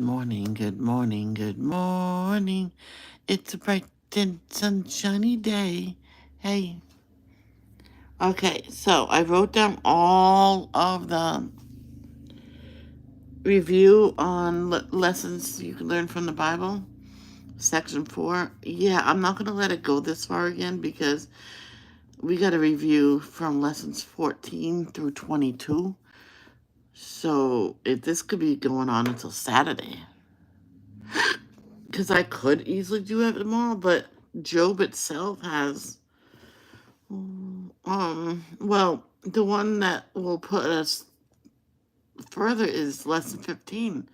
Morning, good morning, good morning. It's a bright and sunshiny day. Hey. Okay, so I wrote down all of the review on lessons you can learn from the Bible, section 4. Yeah, I'm not going to let it go this far again because we got a review from lessons 14 through 22. So this could be going on until Saturday. Because I could easily do it tomorrow, but Job itself has, well, the one that will put us further is lesson 15,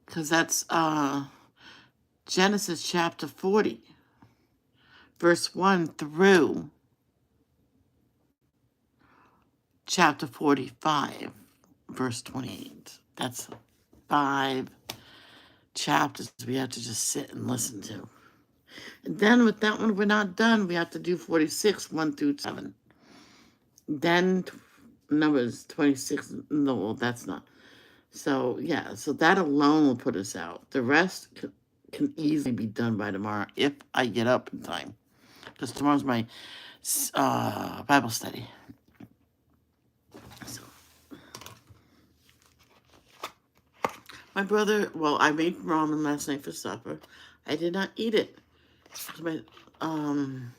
because that's Genesis chapter 40, verse 1 through chapter 45, verse 28. That's 5 chapters we have to just sit and listen to. And then with that one, we're not done. We have to do 46, 1 through 7. Then Numbers 26. No, well, that's not. So, yeah, so that alone will put us out. The rest can easily be done by tomorrow if I get up in time. Because tomorrow's my Bible study. So, my brother, well, I made ramen last night for supper. I did not eat it. Um,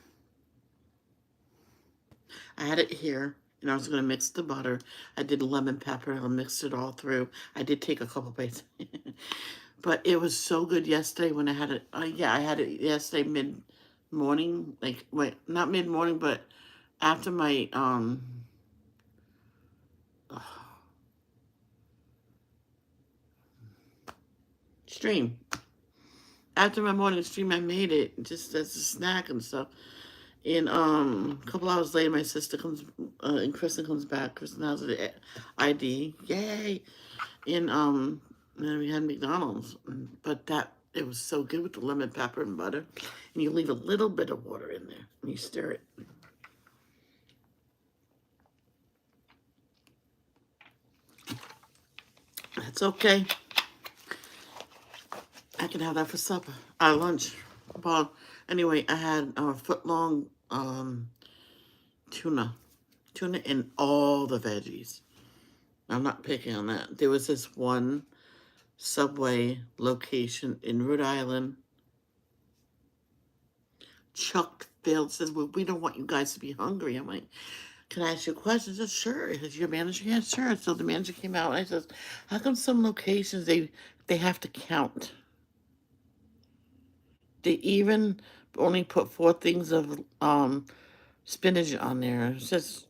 I had it here, and I was going to mix the butter. I did lemon pepper, and I mixed it all through. I did take a couple bites. But it was so good yesterday when I had it. Yeah, I had it yesterday mid-morning. Like, wait, not mid-morning, but after my, stream. After my morning stream, I made it just as a snack and stuff. And a couple hours later, my sister comes, and Kristen comes back. Kristen has the ID. Yay! And then we had McDonald's. But it was so good with the lemon pepper and butter. And you leave a little bit of water in there and you stir it. That's okay. I can have that for supper. Lunch. Well, anyway, I had a foot-long tuna. Tuna and all the veggies. I'm not picking on that. There was this one Subway location in Rhode Island. Chuck Field says, well, we don't want you guys to be hungry. I'm like, can I ask you a question? He says, sure. Is your manager? Yeah, sure. So the manager came out and I says, how come some locations they have to count? They even only put 4 things of spinach on there. It says,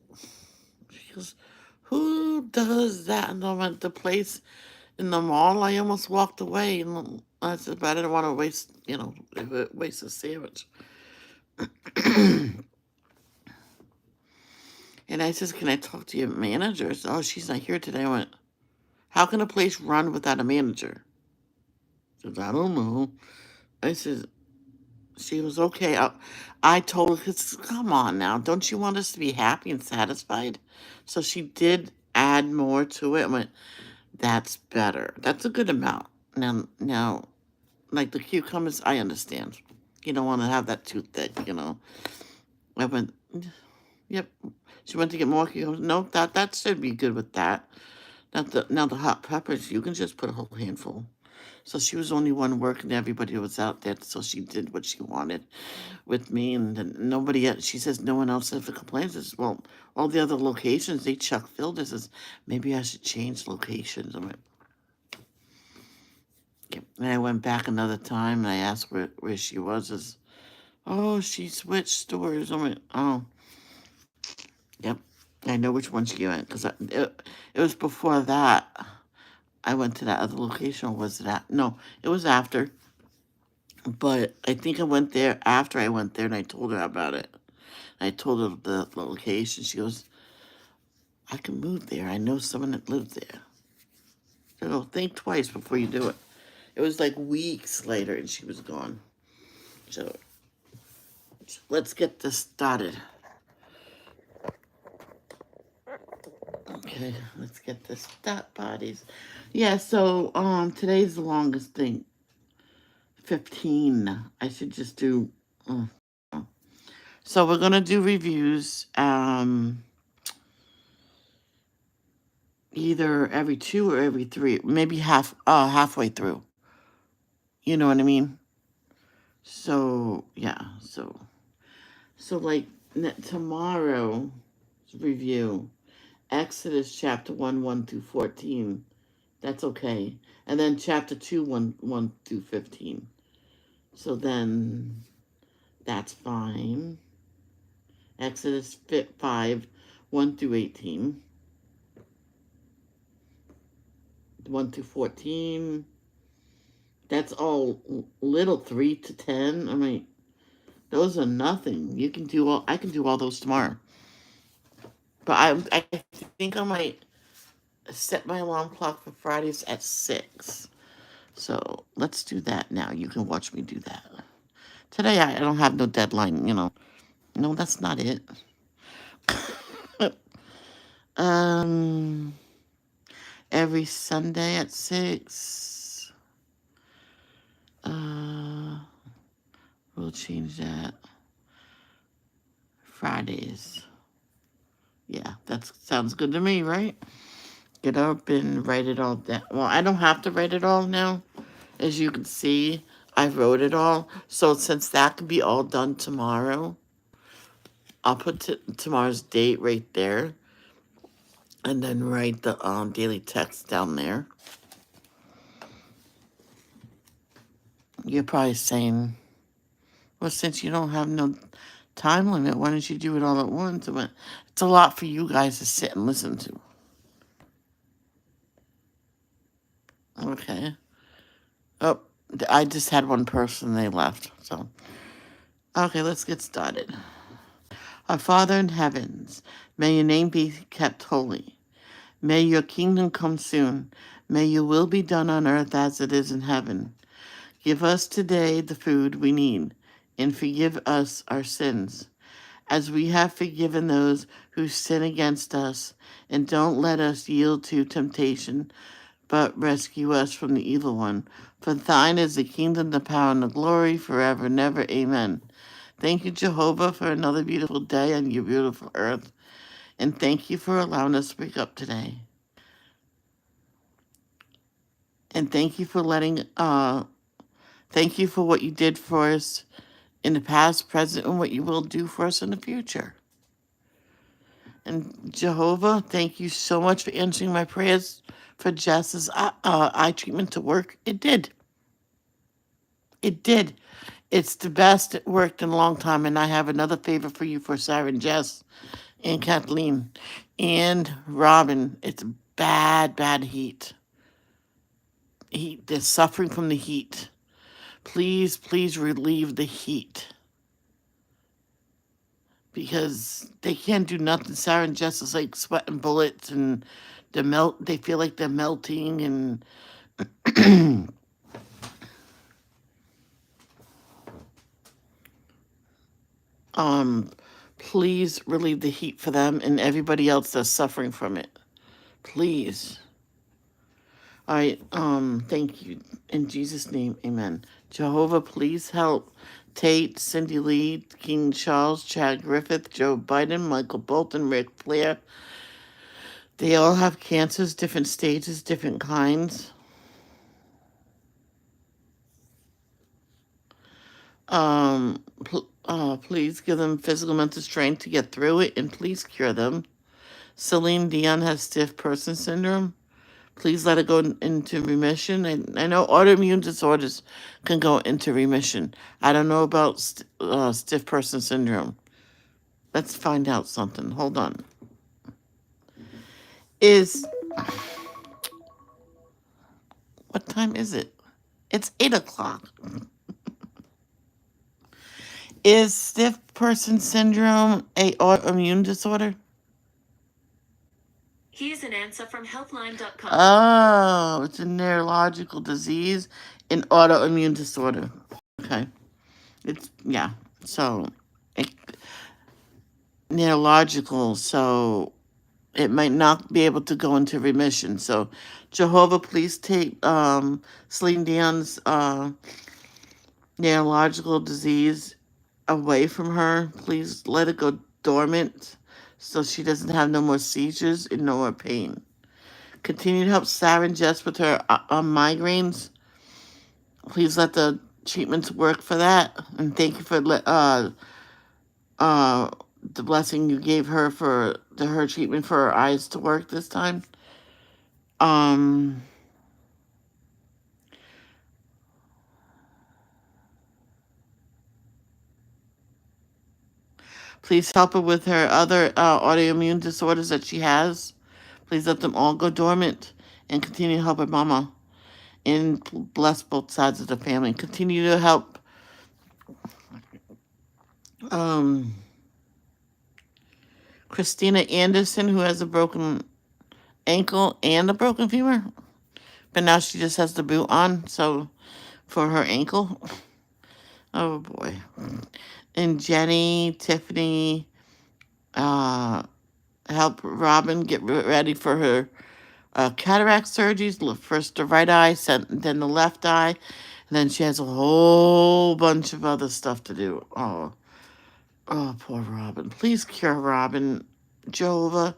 she goes, who does that? And I'm at the place in the mall. I almost walked away. And I said, but I didn't want to waste a sandwich. And I says, can I talk to your manager? So, oh, she's not here today. I went, how can a place run without a manager? She says, I don't know. I said, she was okay. I told her, come on now. Don't you want us to be happy and satisfied? So she did add more to it. I went, that's better. That's a good amount. Now, like the cucumbers, I understand. You don't want to have that too thick. I went, yep. She went to get more cucumbers. No, that should be good with that. Now the hot peppers, you can just put a whole handful. So she was only one working. Everybody was out there, so she did what she wanted with me, and then nobody else. She says no one else ever complains. I says, well, all the other locations they chuck filled. This says maybe I should change locations. I went, okay. And I went back another time and I asked where she was. Says, oh, she switched stores. I went, oh, yep. I know which one she went because it was before that. I went to that other location, or was it no, it was after. But I think I went there after I went there, and I told her about it. I told her the location. She goes, I can move there. I know someone that lives there. So think twice before you do it. It was like weeks later, and she was gone. So let's get this started. Okay. Okay, let's get this dot bodies. Yeah, so today's the longest thing. 15. I should just do so we're gonna do reviews either every 2 or every 3, maybe halfway through. You know what I mean? So yeah, so like tomorrow review Exodus chapter 1 through 14. That's okay. And then chapter 2 1 through 15. So then that's fine. Exodus 5 1 through 18. 1 through 14. That's all little 3 to 10. I mean, those are nothing. I can do all those tomorrow. But I think I might set my alarm clock for Fridays at 6. So let's do that now. You can watch me do that. Today I don't have no deadline, you know. No, that's not it. um, every Sunday at 6. We'll change that. Fridays. Yeah, that sounds good to me, right? Get up and write it all down. Well, I don't have to write it all now. As you can see, I wrote it all. So since that can be all done tomorrow, I'll put tomorrow's date right there. And then write the daily text down there. You're probably saying, well, since you don't have no time limit, why don't you do it all at once? But it's a lot for you guys to sit and listen to. Okay. Oh, I just had one person, they left. So, okay, let's get started. Our Father in heavens, may your name be kept holy. May your kingdom come soon. May your will be done on earth as it is in heaven. Give us today the food we need, and forgive us our sins, as we have forgiven those who sin against us. And don't let us yield to temptation, but rescue us from the evil one. For thine is the kingdom, the power, and the glory, forever and ever. Amen. Thank you, Jehovah, for another beautiful day on your beautiful earth. And thank you for allowing us to wake up today. And thank you for thank you for what you did for us in the past, present, and what you will do for us in the future. And Jehovah, thank you so much for answering my prayers for Jess's eye treatment to work. It did. It did. It's the best it worked in a long time. And I have another favor for you for Sarah and Jess and Kathleen and Robin. It's bad, bad heat. They're suffering from the heat. Please, please relieve the heat. Because they can't do nothing. Sarah and Jess is like sweating bullets and they feel like they're melting and please relieve the heat for them and everybody else that's suffering from it. Please. All right, thank you. In Jesus' name, amen. Jehovah, please help Tate, Cindy Lee, King Charles, Chad Griffith, Joe Biden, Michael Bolton, Rick Flair. They all have cancers, different stages, different kinds. Please give them physical mental strength to get through it, and please cure them. Celine Dion has stiff person syndrome. Please let it go into remission. I know autoimmune disorders can go into remission. I don't know about stiff person syndrome. Let's find out something. Hold on. What time is it? It's 8 o'clock. Is stiff person syndrome a autoimmune disorder? Here's an answer from Healthline.com. Oh, it's a neurological disease, an autoimmune disorder. Okay. So, neurological, so it might not be able to go into remission. So, Jehovah, please take Celine Dion's neurological disease away from her. Please let it go dormant so she doesn't have no more seizures and no more pain. Continue to help Sarah and Jess with her migraines. Please let the treatments work for that. And thank you for the blessing you gave her for her treatment for her eyes to work this time. Um, Please help her with her other autoimmune disorders that she has. Please let them all go dormant and continue to help her mama and bless both sides of the family. Continue to help um, Christina Anderson, who has a broken ankle and a broken femur, but now she just has the boot on, so for her ankle. Oh boy. And Jenny, Tiffany, help Robin get ready for her cataract surgeries. First the right eye, then the left eye, and then she has a whole bunch of other stuff to do. Oh, poor Robin. Please cure Robin, Jehovah.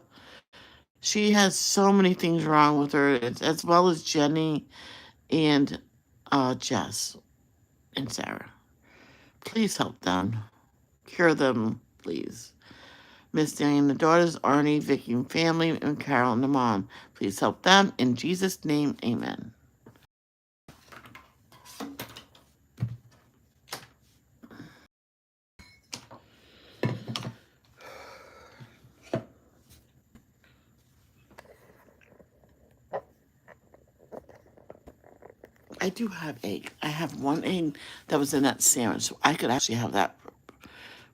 She has so many things wrong with her, as well as Jenny and Jess and Sarah. Please help them. Cure them, please. Miss Diane, the daughters, Arnie, Vicky, and family, and Carol and the mom. Please help them. In Jesus' name, amen. I do have egg. I have one egg that was in that sandwich, so I could actually have that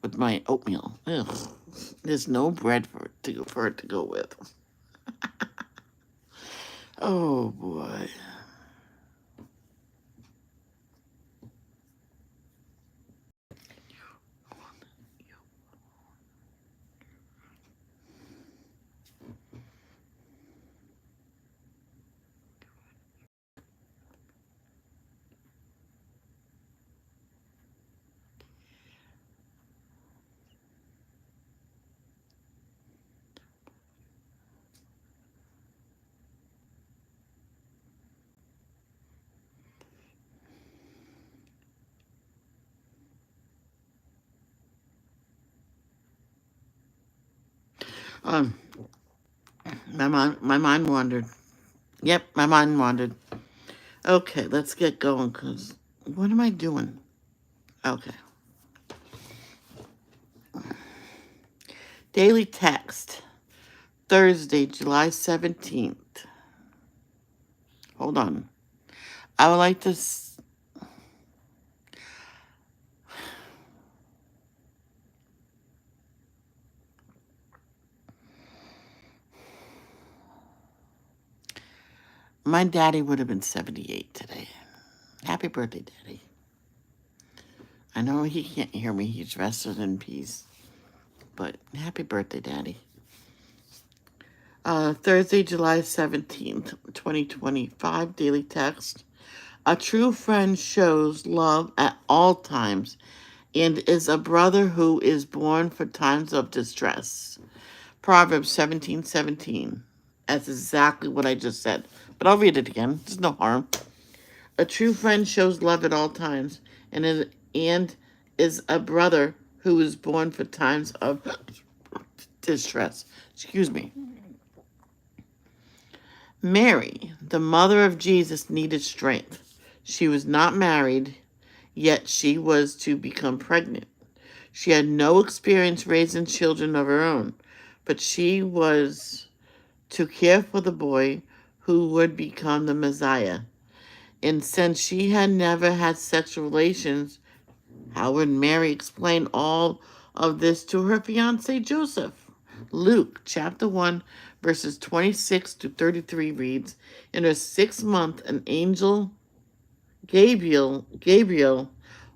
with my oatmeal. Ugh. There's no bread for it to go with. Oh boy. Um, my mind wandered. Yep, my mind wandered. Okay, let's get going. Cause what am I doing? Okay. Daily text. Thursday, July 17th. Hold on. I would like to. My daddy would have been 78 today. Happy birthday, Daddy. I know he can't hear me. He's rested in peace. But happy birthday, Daddy. Thursday, July 17th, 2025, daily text. A true friend shows love at all times and is a brother who is born for times of distress. Proverbs 17:17. That's exactly what I just said. But I'll read it again. There's no harm. A true friend shows love at all times and is a brother who is born for times of distress. Excuse me. Mary, the mother of Jesus, needed strength. She was not married, yet she was to become pregnant. She had no experience raising children of her own, but she was to care for the boy who would become the Messiah. And since she had never had sexual relations, how would Mary explain all of this to her fiancé Joseph? Luke chapter 1, verses 26 to 33 reads, in her 6th month, an angel, Gabriel,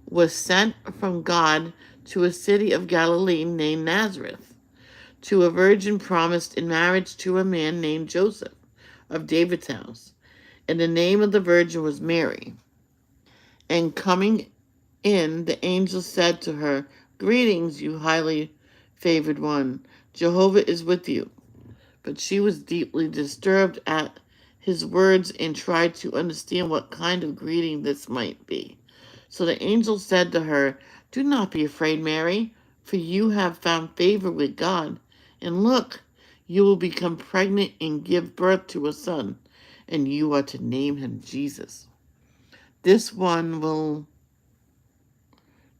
was sent from God to a city of Galilee named Nazareth to a virgin promised in marriage to a man named Joseph of David's house. And the name of the virgin was Mary. And coming in, the angel said to her, "Greetings, you highly favored one. Jehovah is with you." But she was deeply disturbed at his words and tried to understand what kind of greeting this might be. So the angel said to her, "Do not be afraid, Mary, for you have found favor with God. And look, you will become pregnant and give birth to a son, and you are to name him Jesus. This one will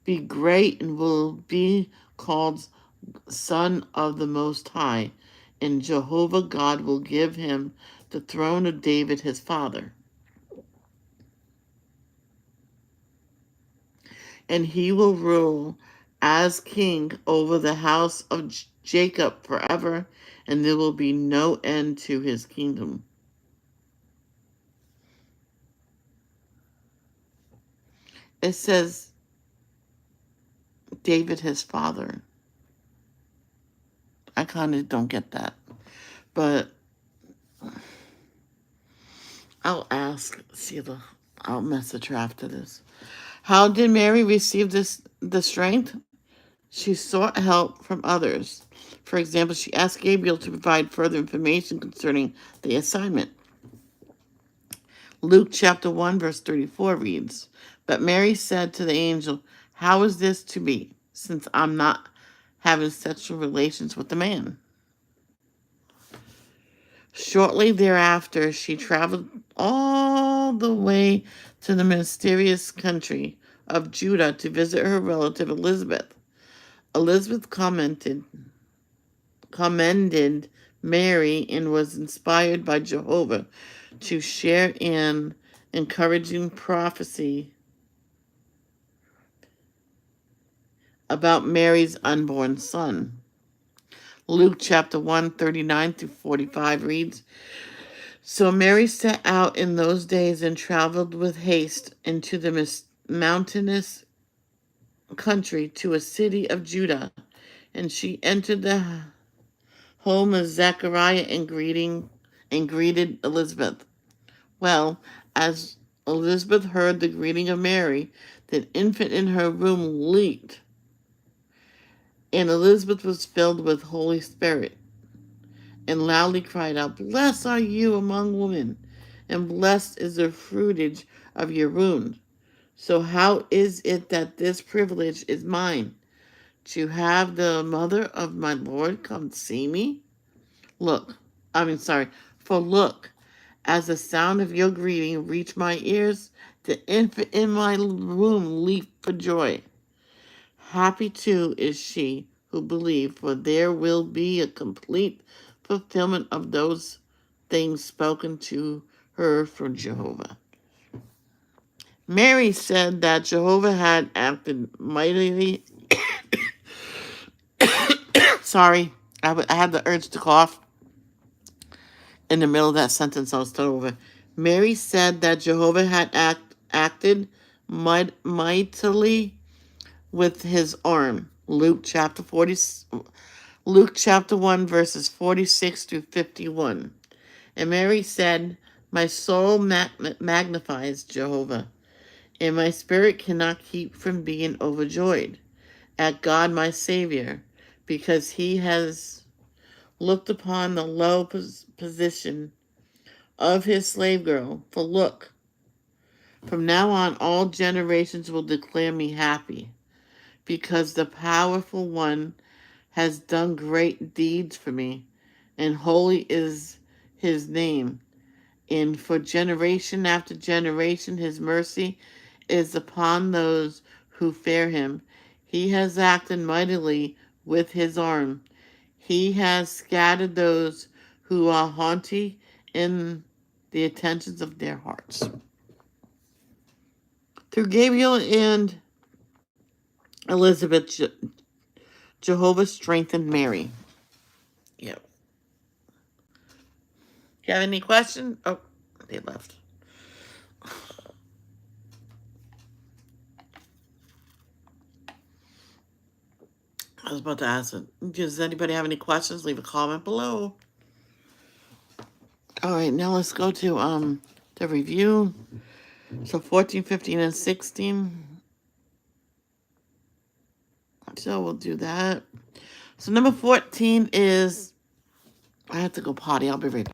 be great and will be called Son of the Most High, and Jehovah God will give him the throne of David his father. And he will rule as king over the house of Jacob forever, and there will be no end to his kingdom." It says David his father. I kind of don't get that, but I'll ask Sheila. I'll message her after this. How did Mary receive the strength? She sought help from others. For example, she asked Gabriel to provide further information concerning the assignment. Luke chapter 1, verse 34 reads, "But Mary said to the angel, 'How is this to be, since I'm not having sexual relations with a man?'" Shortly thereafter, she traveled all the way to the mysterious country of Judah to visit her relative Elizabeth. Elizabeth commended Mary and was inspired by Jehovah to share in encouraging prophecy about Mary's unborn son. Luke chapter 1, 39 through 45 reads, "So Mary set out in those days and traveled with haste into the mountainous country to a city of Judah, and she entered the home of Zechariah and greeted Elizabeth. Well, as Elizabeth heard the greeting of Mary, the infant in her womb leaped, and Elizabeth was filled with Holy Spirit, and loudly cried out, 'Blessed are you among women, and blessed is the fruitage of your womb. So how is it that this privilege is mine, to have the mother of my Lord come see me? For look, as the sound of your greeting reached my ears, the infant in my womb leaped for joy. Happy too is she who believed, for there will be a complete fulfillment of those things spoken to her from Jehovah.'" Mary said that Jehovah had acted mightily. Sorry, I had the urge to cough in the middle of that sentence. I'll start over. Mary said that Jehovah had acted mightily with his arm. Luke chapter 1, verses 46 through 51. And Mary said, "My soul magnifies Jehovah, and my spirit cannot keep from being overjoyed at God my Savior, because he has looked upon the low position of his slave girl. For look, from now on all generations will declare me happy, because the powerful one has done great deeds for me, and holy is his name. And for generation after generation his mercy is upon those who fear him. He has acted mightily with his arm. He has scattered those who are haughty in the attentions of their hearts." Through Gabriel and Elizabeth, Jehovah strengthened Mary. Yep. You have any questions? Oh, they left. was about to ask it. Does anybody have any questions? Leave a comment below. All right, now let's go to the review. So 14, 15, and 16. So we'll do that. So number 14 is, I have to go potty. I'll be right back.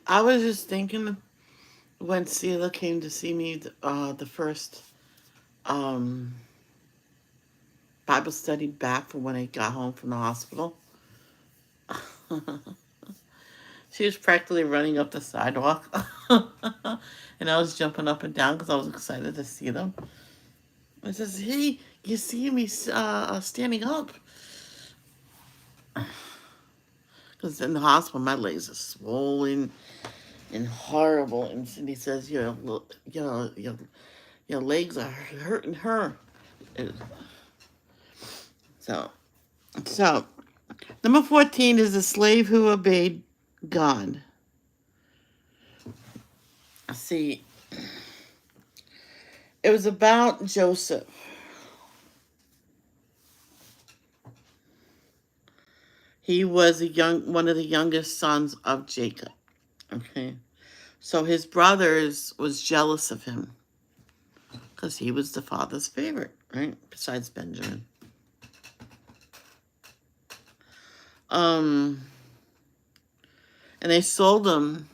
I was just thinking when Sela came to see me the first um, Bible study back from when I got home from the hospital. She was practically running up the sidewalk. And I was jumping up and down because I was excited to see them. I says, hey, you see me standing up? Because in the hospital, my legs are swollen and horrible. And Cindy says, your legs are hurting her. So, so number 14 is a slave who obeyed God. See, it was about Joseph. He was one of the youngest sons of Jacob. Okay, so his brothers was jealous of him because he was the father's favorite, right? Besides Benjamin. And they sold him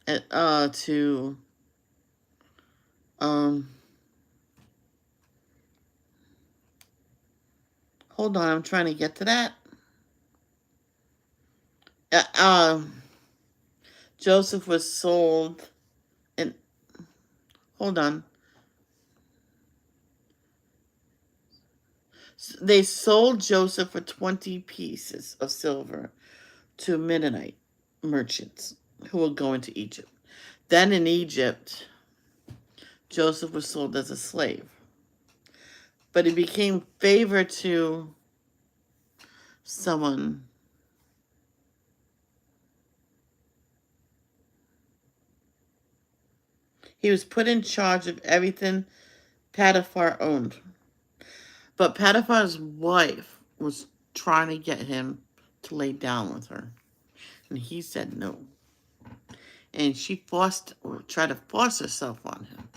to hold on, I'm trying to get to that. Joseph was sold, and hold on. They sold Joseph for 20 pieces of silver to Midianite merchants who were going to Egypt. Then in Egypt, Joseph was sold as a slave. But he became favor to someone. He was put in charge of everything Potiphar owned. But Potiphar's wife was trying to get him to lay down with her. And he said no. And she tried to force herself on him.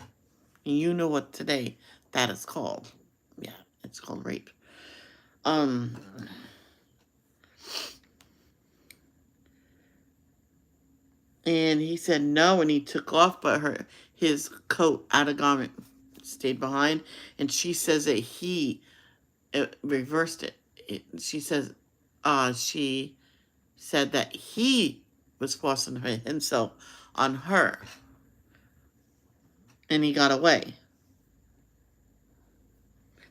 And you know what today that is called. Yeah, it's called rape. And he said no, and he took off, but his coat, outer garment, stayed behind. And she says that he reversed it. She says, she said that he was forcing himself on her, and he got away.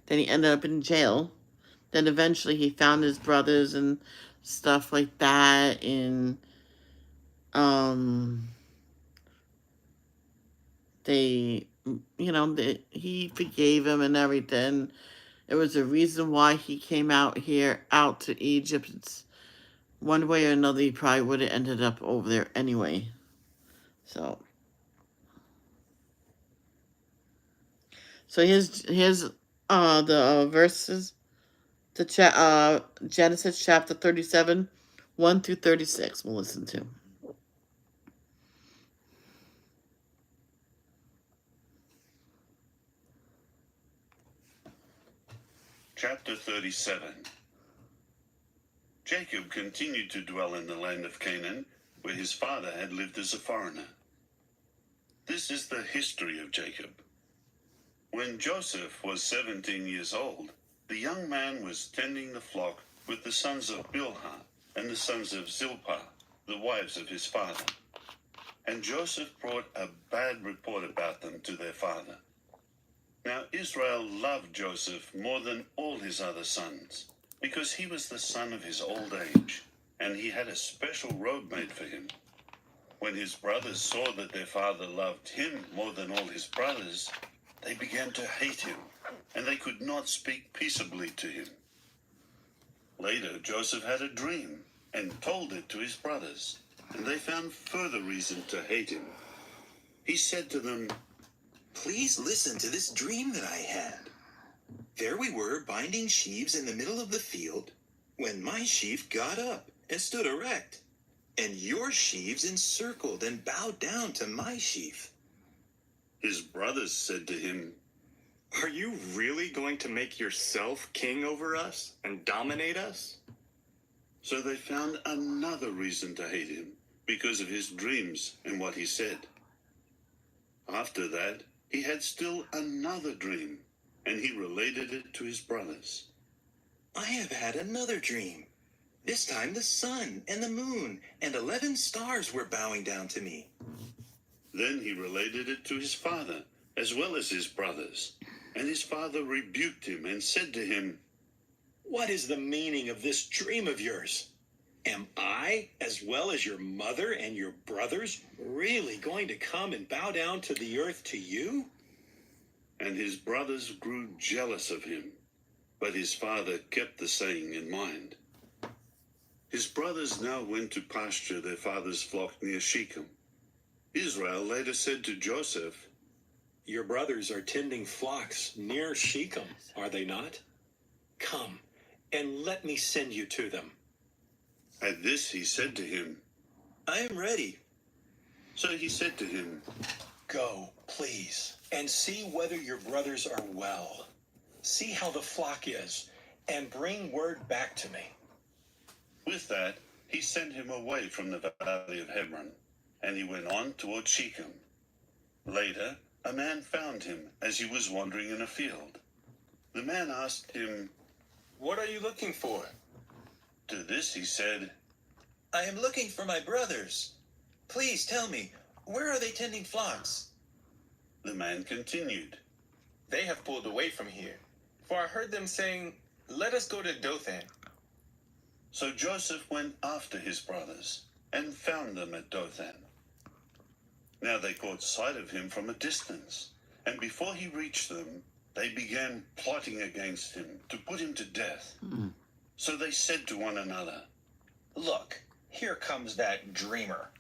Then he ended up in jail. Then eventually he found his brothers and stuff like that, and they, he forgave him and everything, It was the reason why he came out to Egypt. It's one way or another, he probably would have ended up over there anyway. So here's the verses. Genesis chapter 37, 1 through 36. We'll listen to. Chapter 37. Jacob continued to dwell in the land of Canaan, where his father had lived as a foreigner. This is the history of Jacob. When Joseph was 17 years old, the young man was tending the flock with the sons of Bilhah and the sons of Zilpah, the wives of his father. And Joseph brought a bad report about them to their father. Now Israel loved Joseph more than all his other sons, because he was the son of his old age, and he had a special robe made for him. When his brothers saw that their father loved him more than all his brothers, they began to hate him, and they could not speak peaceably to him. Later Joseph had a dream, and told it to his brothers, and they found further reason to hate him. He said to them, "Please listen to this dream that I had. There we were binding sheaves in the middle of the field, when my sheaf got up and stood erect, and your sheaves encircled and bowed down to my sheaf." His brothers said to him, "Are you really going to make yourself king over us and dominate us?" So they found another reason to hate him, because of his dreams and what he said. After that, he had still another dream, and he related it to his brothers. "I have had another dream. This time the sun and the moon and 11 stars were bowing down to me." Then he related it to his father, as well as his brothers. And his father rebuked him and said to him, "What is the meaning of this dream of yours? Am I, as well as your mother and your brothers, really going to come and bow down to the earth to you?" And his brothers grew jealous of him, but his father kept the saying in mind. His brothers now went to pasture their father's flock near Shechem. Israel later said to Joseph, "Your brothers are tending flocks near Shechem, are they not? Come, and let me send you to them." At this he said to him, "I am ready." So he said to him, "Go, please, and see whether your brothers are well. See how the flock is, and bring word back to me." With that, he sent him away from the valley of Hebron, and he went on toward Shechem. Later, a man found him as he was wandering in a field. The man asked him, "What are you looking for?" To this he said, "I am looking for my brothers. Please tell me, where are they tending flocks?" The man continued, "They have pulled away from here, for I heard them saying, 'Let us go to Dothan.'" So Joseph went after his brothers and found them at Dothan. Now they caught sight of him from a distance, and before he reached them, they began plotting against him to put him to death. So they said to one another, "Look, here comes that dreamer.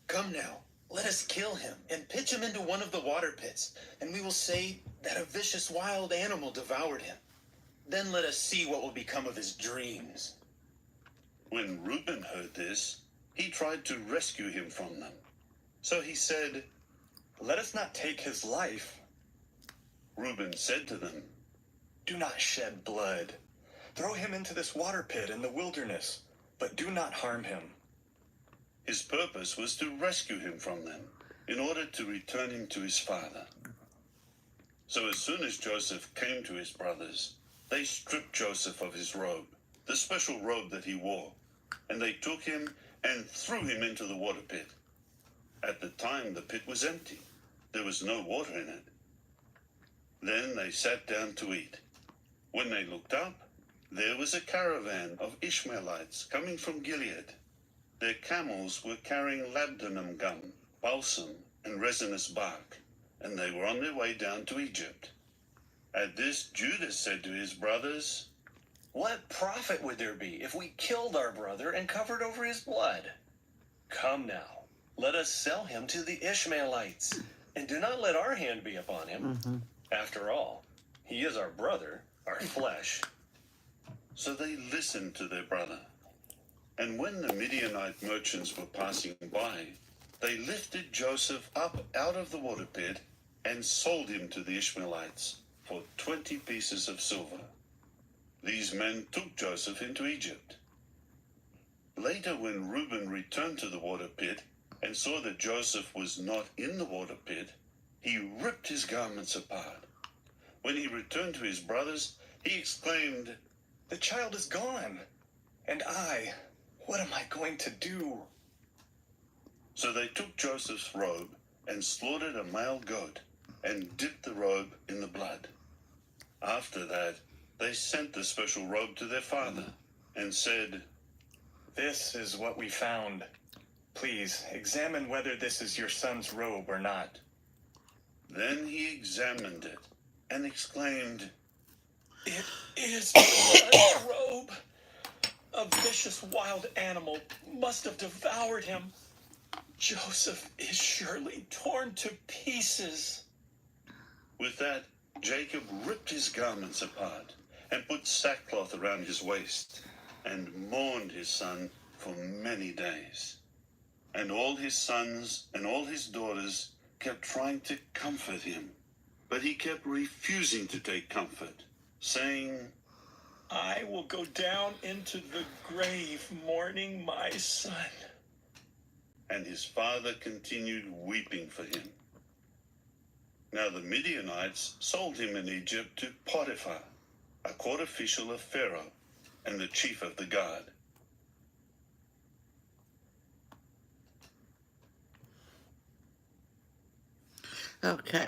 Come now, let us kill him and pitch him into one of the water pits, and we will say that a vicious wild animal devoured him. Then let us see what will become of his dreams." When Reuben heard this, he tried to rescue him from them. So he said, "Let us not take his life." Reuben said to them, "Do not shed blood. Throw him into this water pit in the wilderness, but do not harm him." His purpose was to rescue him from them, in order to return him to his father. So as soon as Joseph came to his brothers, they stripped Joseph of his robe, the special robe that he wore, and they took him and threw him into the water pit. At the time the pit was empty. There was no water in it. Then they sat down to eat. When they looked up, there was a caravan of Ishmaelites coming from Gilead. Their camels were carrying labdanum gum, balsam, and resinous bark, and they were on their way down to Egypt. At this, Judah said to his brothers, What profit would there be if we killed our brother and covered over his blood? Come now, let us sell him to the Ishmaelites, and do not let our hand be upon him. After all, he is our brother, our flesh. So they listened to their brother. And when the Midianite merchants were passing by, they lifted Joseph up out of the water pit and sold him to the Ishmaelites for 20 pieces of silver. These men took Joseph into Egypt. Later, when Reuben returned to the water pit and saw that Joseph was not in the water pit, he ripped his garments apart. When he returned to his brothers, he exclaimed, The child is gone, and what am I going to do? So they took Joseph's robe and slaughtered a male goat and dipped the robe in the blood. After that, they sent the special robe to their father and said, This is what we found. Please examine whether this is your son's robe or not. Then he examined it and exclaimed, It is my robe. A vicious wild animal must have devoured him. Joseph is surely torn to pieces. With that, Jacob ripped his garments apart and put sackcloth around his waist and mourned his son for many days. And all his sons and all his daughters kept trying to comfort him, but he kept refusing to take comfort, saying, I will go down into the grave mourning my son. And his father continued weeping for him. Now the Midianites sold him in Egypt to Potiphar, a court official of Pharaoh and the chief of the guard. Okay.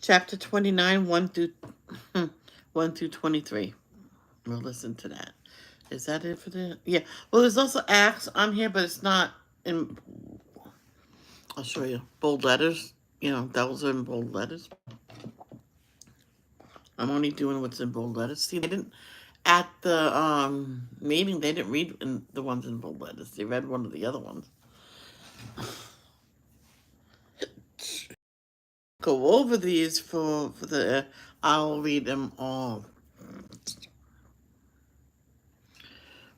Chapter 29, 1 through 23. We'll listen to that. Is that it for the... Yeah. Well, there's also Acts on here, but it's not in... I'll show you. Bold letters. You know, those are in bold letters. I'm only doing what's in bold letters. See, they didn't... At the meeting, they didn't read the ones in bold letters. They read one of the other ones. Go over these for the... I'll read them all.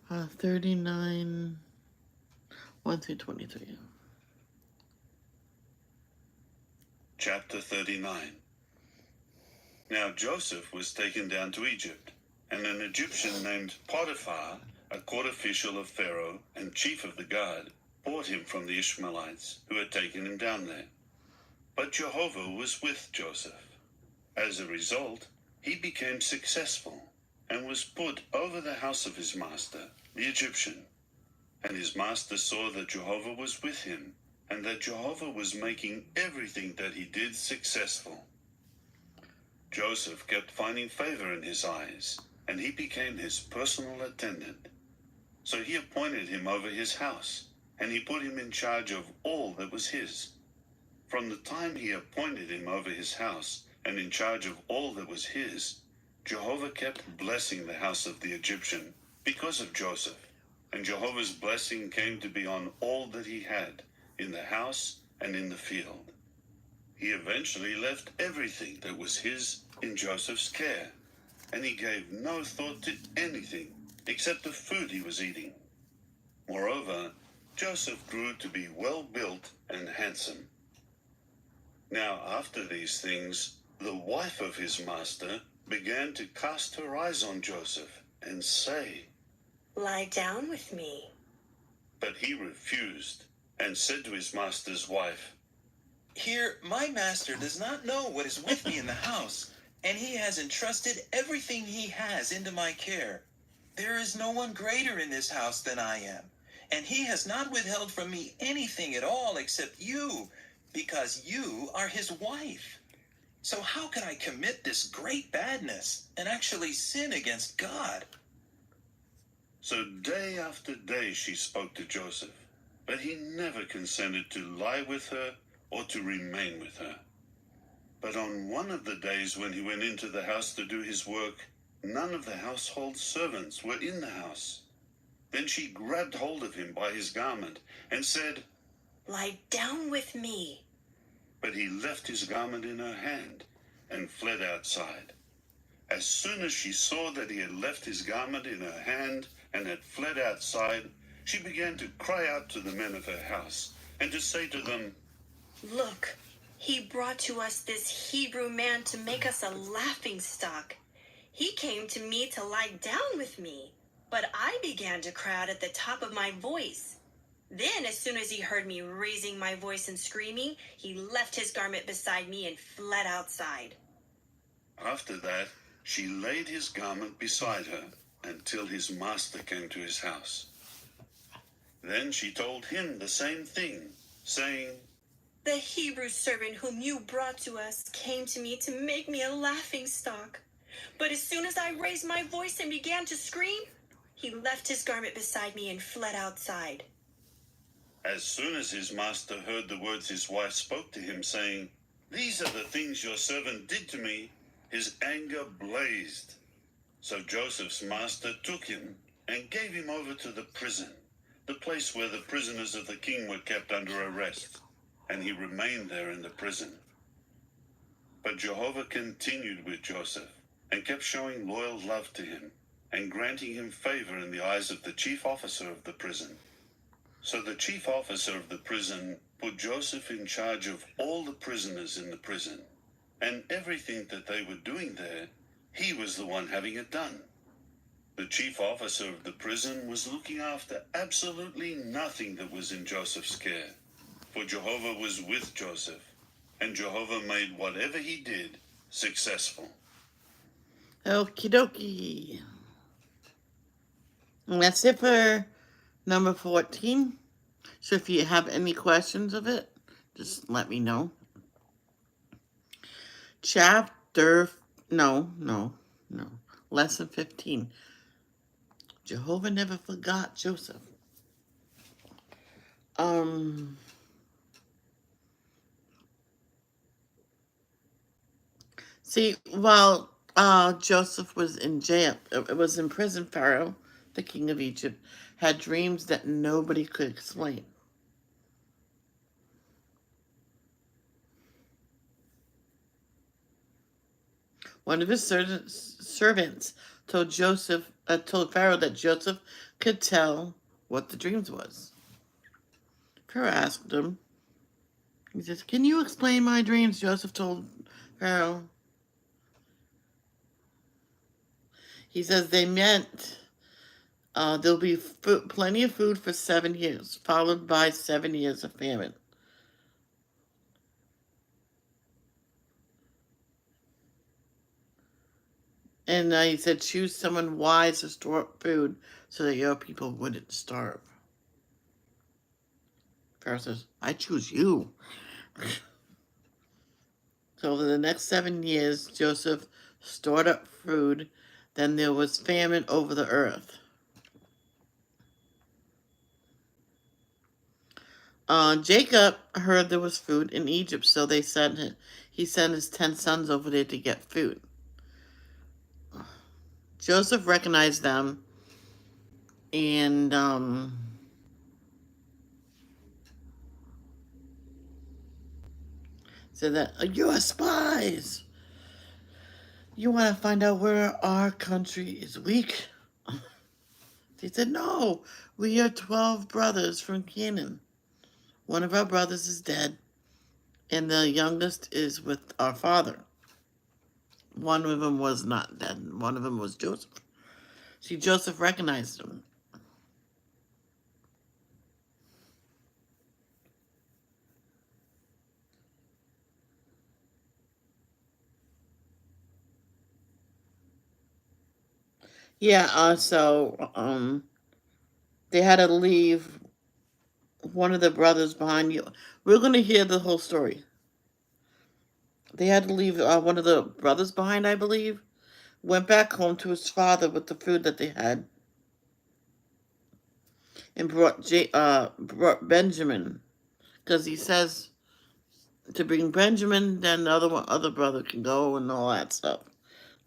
39, 1 through 23. Chapter 39. Now Joseph was taken down to Egypt, and an Egyptian named Potiphar, a court official of Pharaoh and chief of the guard, bought him from the Ishmaelites, who had taken him down there. But Jehovah was with Joseph. As a result, he became successful and was put over the house of his master, the Egyptian. And his master saw that Jehovah was with him, and that Jehovah was making everything that he did successful. Joseph kept finding favor in his eyes, and he became his personal attendant. So he appointed him over his house, and he put him in charge of all that was his. From the time he appointed him over his house and in charge of all that was his, Jehovah kept blessing the house of the Egyptian because of Joseph, and Jehovah's blessing came to be on all that he had, in the house and in the field. He eventually left everything that was his in Joseph's care, and he gave no thought to anything except the food he was eating. Moreover, Joseph grew to be well built and handsome. Now after these things, the wife of his master began to cast her eyes on Joseph and say, Lie down with me. But he refused and said to his master's wife, Here, my master does not know what is with me in the house, and he has entrusted everything he has into my care. There is no one greater in this house than I am, and he has not withheld from me anything at all except you, because you are his wife. So how can I commit this great badness and actually sin against God? So day after day she spoke to Joseph, but he never consented to lie with her or to remain with her. But on one of the days when he went into the house to do his work, none of the household servants were in the house. Then she grabbed hold of him by his garment and said, Lie down with me. But he left his garment in her hand and fled outside. As soon as she saw that he had left his garment in her hand and had fled outside, she began to cry out to the men of her house and to say to them, Look, he brought to us this Hebrew man to make us a laughingstock. He came to me to lie down with me, but I began to cry out at the top of my voice. Then, as soon as he heard me raising my voice and screaming, he left his garment beside me and fled outside. After that, she laid his garment beside her until his master came to his house. Then she told him the same thing, saying, The Hebrew servant whom you brought to us came to me to make me a laughingstock. But as soon as I raised my voice and began to scream, he left his garment beside me and fled outside. As soon as his master heard the words his wife spoke to him, saying, These are the things your servant did to me, his anger blazed. So Joseph's master took him and gave him over to the prison, the place where the prisoners of the king were kept under arrest, and he remained there in the prison. But Jehovah continued with Joseph and kept showing loyal love to him and granting him favor in the eyes of the chief officer of the prison. So the chief officer of the prison put Joseph in charge of all the prisoners in the prison, and everything that they were doing there, he was the one having it done. The chief officer of the prison was looking after absolutely nothing that was in Joseph's care, for Jehovah was with Joseph, and Jehovah made whatever he did successful. Okie dokie. And that's it for number 14. So if you have any questions of it, just let me know. Lesson 15. Jehovah never forgot Joseph. See, while Joseph was in jail, it was in prison, Pharaoh, the king of Egypt, had dreams that nobody could explain. One of his servants told Pharaoh that Joseph could tell what the dreams was. Pharaoh asked him, he says, "Can you explain my dreams?" Joseph told Pharaoh. He says they meant there'll be plenty of food for 7 years, followed by 7 years of famine. And he said, choose someone wise to store up food so that your people wouldn't starve. Pharaoh says, I choose you. So over the next 7 years, Joseph stored up food. Then there was famine over the earth. Jacob heard there was food in Egypt, so he sent his 10 sons over there to get food. Joseph recognized them and said that, you are spies. You want to find out where our country is weak? They said, no, we are 12 brothers from Canaan. One of our brothers is dead, and the youngest is with our father. One of them was not dead. One of them was Joseph. See, Joseph recognized him. Yeah, so they had to leave one of the brothers behind. You. We're going to hear the whole story. They had to leave one of the brothers behind, I believe. Went back home to his father with the food that they had. And brought Benjamin. Because he says to bring Benjamin, then the other brother can go and all that stuff.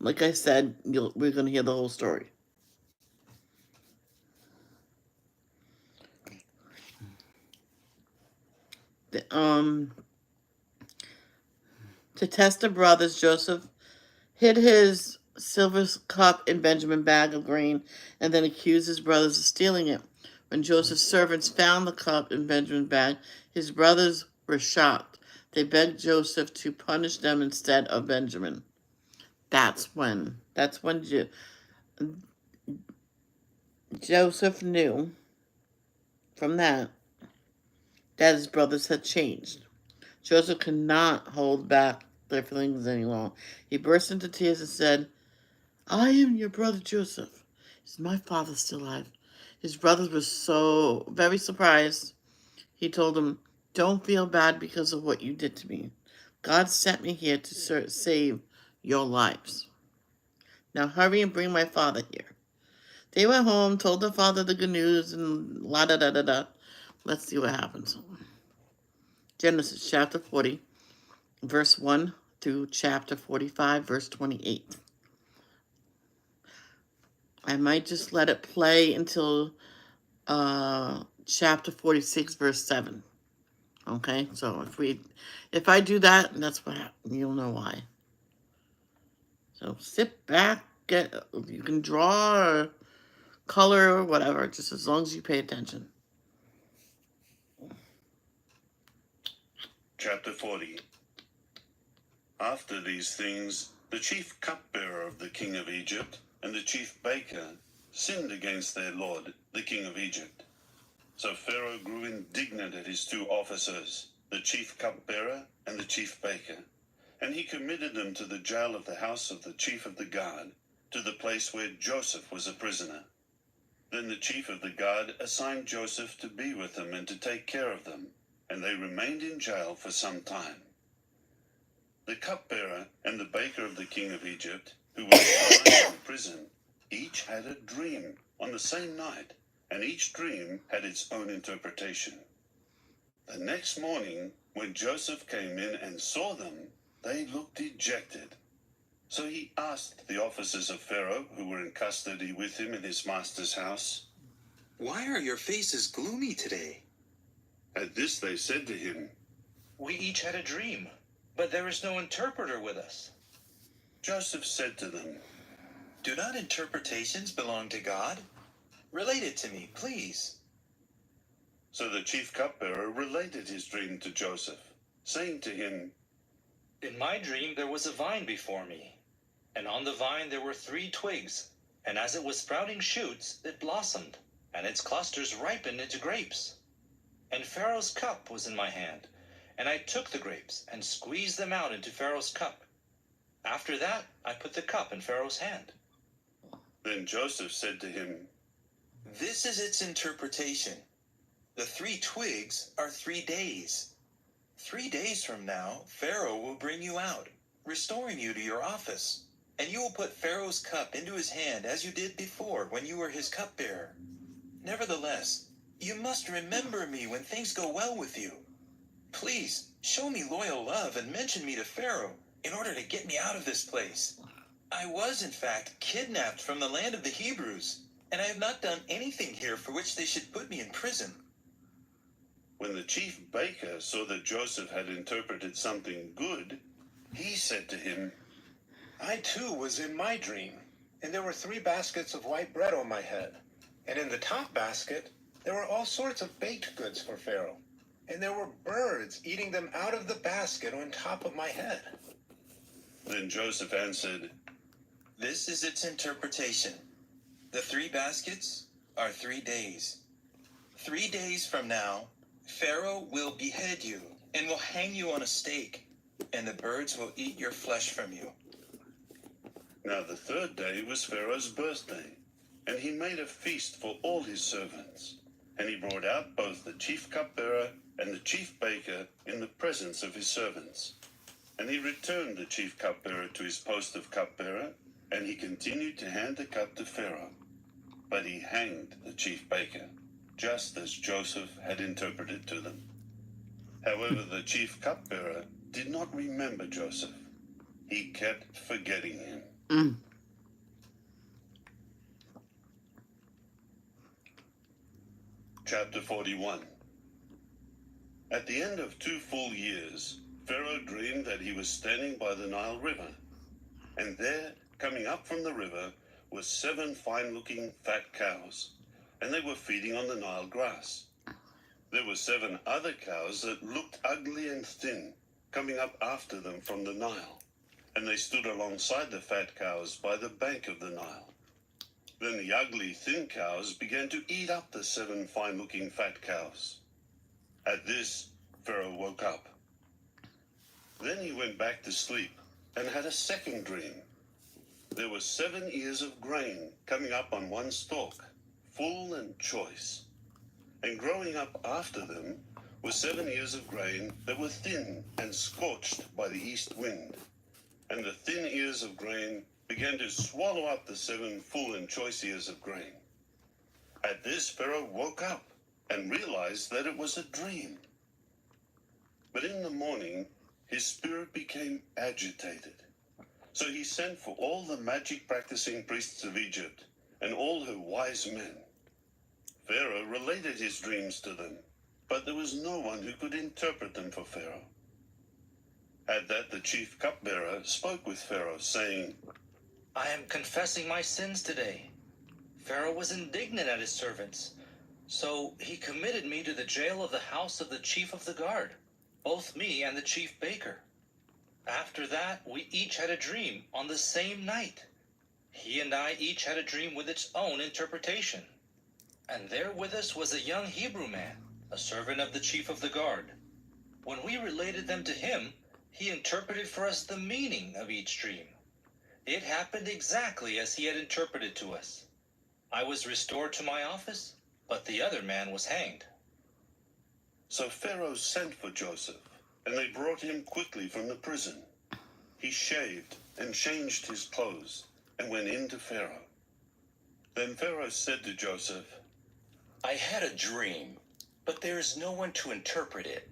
Like I said, we're going to hear the whole story. To test the brothers, Joseph hid his silver cup in Benjamin's bag of grain and then accused his brothers of stealing it. When Joseph's servants found the cup in Benjamin's bag, his brothers were shocked. They begged Joseph to punish them instead of Benjamin. That's when Joseph knew from that his brothers had changed. Joseph could not hold back their feelings any longer. He burst into tears and said, I am your brother Joseph. Is my father still alive? His brothers were so very surprised. He told them, don't feel bad because of what you did to me. God sent me here to save your lives. Now hurry and bring my father here. They went home, told their father the good news, and la da da da da. Let's see what happens. Genesis chapter 40, verse 1 through chapter 45, verse 28. I might just let it play until chapter 46, verse 7. Okay, so if I do that, that's what happens. You'll know why. So sit back, you can draw or color or whatever, just as long as you pay attention. Chapter 40. After these things, the chief cupbearer of the king of Egypt and the chief baker sinned against their lord, the king of Egypt. So Pharaoh grew indignant at his two officers, the chief cupbearer and the chief baker, and he committed them to the jail of the house of the chief of the guard, to the place where Joseph was a prisoner. Then the chief of the guard assigned Joseph to be with them and to take care of them, and they remained in jail for some time. The cupbearer and the baker of the king of Egypt, who were thrown in prison, each had a dream on the same night, and each dream had its own interpretation. The next morning, when Joseph came in and saw them, they looked dejected. So he asked the officers of Pharaoh, who were in custody with him in his master's house, Why are your faces gloomy today? At this they said to him, We each had a dream, but there is no interpreter with us. Joseph said to them, Do not interpretations belong to God? Relate it to me, please. So the chief cupbearer related his dream to Joseph, saying to him, In my dream there was a vine before me, and on the vine there were 3 twigs, and as it was sprouting shoots, it blossomed, and its clusters ripened into grapes. And Pharaoh's cup was in my hand, and I took the grapes and squeezed them out into Pharaoh's cup. After that, I put the cup in Pharaoh's hand. Then Joseph said to him, This is its interpretation. The 3 twigs are 3 days. 3 days from now, Pharaoh will bring you out, restoring you to your office, and you will put Pharaoh's cup into his hand as you did before when you were his cupbearer. Nevertheless, you must remember me when things go well with you. Please, show me loyal love and mention me to Pharaoh in order to get me out of this place. I was, in fact, kidnapped from the land of the Hebrews, and I have not done anything here for which they should put me in prison. When the chief baker saw that Joseph had interpreted something good, he said to him, I too was in my dream, and there were 3 baskets of white bread on my head. And in the top basket, there were all sorts of baked goods for Pharaoh. And there were birds eating them out of the basket on top of my head. Then Joseph answered, This is its interpretation. The 3 baskets are 3 days. 3 days from now, Pharaoh will behead you and will hang you on a stake, and the birds will eat your flesh from you. Now the 3rd day was Pharaoh's birthday, and he made a feast for all his servants. And he brought out both the chief cupbearer and the chief baker in the presence of his servants. And he returned the chief cupbearer to his post of cupbearer, and he continued to hand the cup to Pharaoh. But he hanged the chief baker, just as Joseph had interpreted to them. However, the chief cupbearer did not remember Joseph. He kept forgetting him. Mm. Chapter 41. At the end of 2 full years, Pharaoh dreamed that he was standing by the Nile River, and there, coming up from the river, were 7 fine-looking fat cows, and they were feeding on the Nile grass. There were 7 other cows that looked ugly and thin, coming up after them from the Nile, and they stood alongside the fat cows by the bank of the Nile. Then the ugly, thin cows began to eat up the 7 fine-looking fat cows. At this, Pharaoh woke up. Then he went back to sleep and had a second dream. There were 7 ears of grain coming up on one stalk, full and choice. And growing up after them were 7 ears of grain that were thin and scorched by the east wind. And the thin ears of grain began to swallow up the 7 full and choice ears of grain. At this, Pharaoh woke up and realized that it was a dream. But in the morning, his spirit became agitated. So he sent for all the magic-practicing priests of Egypt and all her wise men. Pharaoh related his dreams to them, but there was no one who could interpret them for Pharaoh. At that, the chief cupbearer spoke with Pharaoh, saying, I am confessing my sins today. Pharaoh was indignant at his servants, so he committed me to the jail of the house of the chief of the guard, both me and the chief baker. After that, we each had a dream on the same night. He and I each had a dream with its own interpretation. And there with us was a young Hebrew man, a servant of the chief of the guard. When we related them to him, he interpreted for us the meaning of each dream. It happened exactly as he had interpreted to us. I was restored to my office, but the other man was hanged. So Pharaoh sent for Joseph, and they brought him quickly from the prison. He shaved and changed his clothes and went in to Pharaoh. Then Pharaoh said to Joseph, I had a dream, but there is no one to interpret it.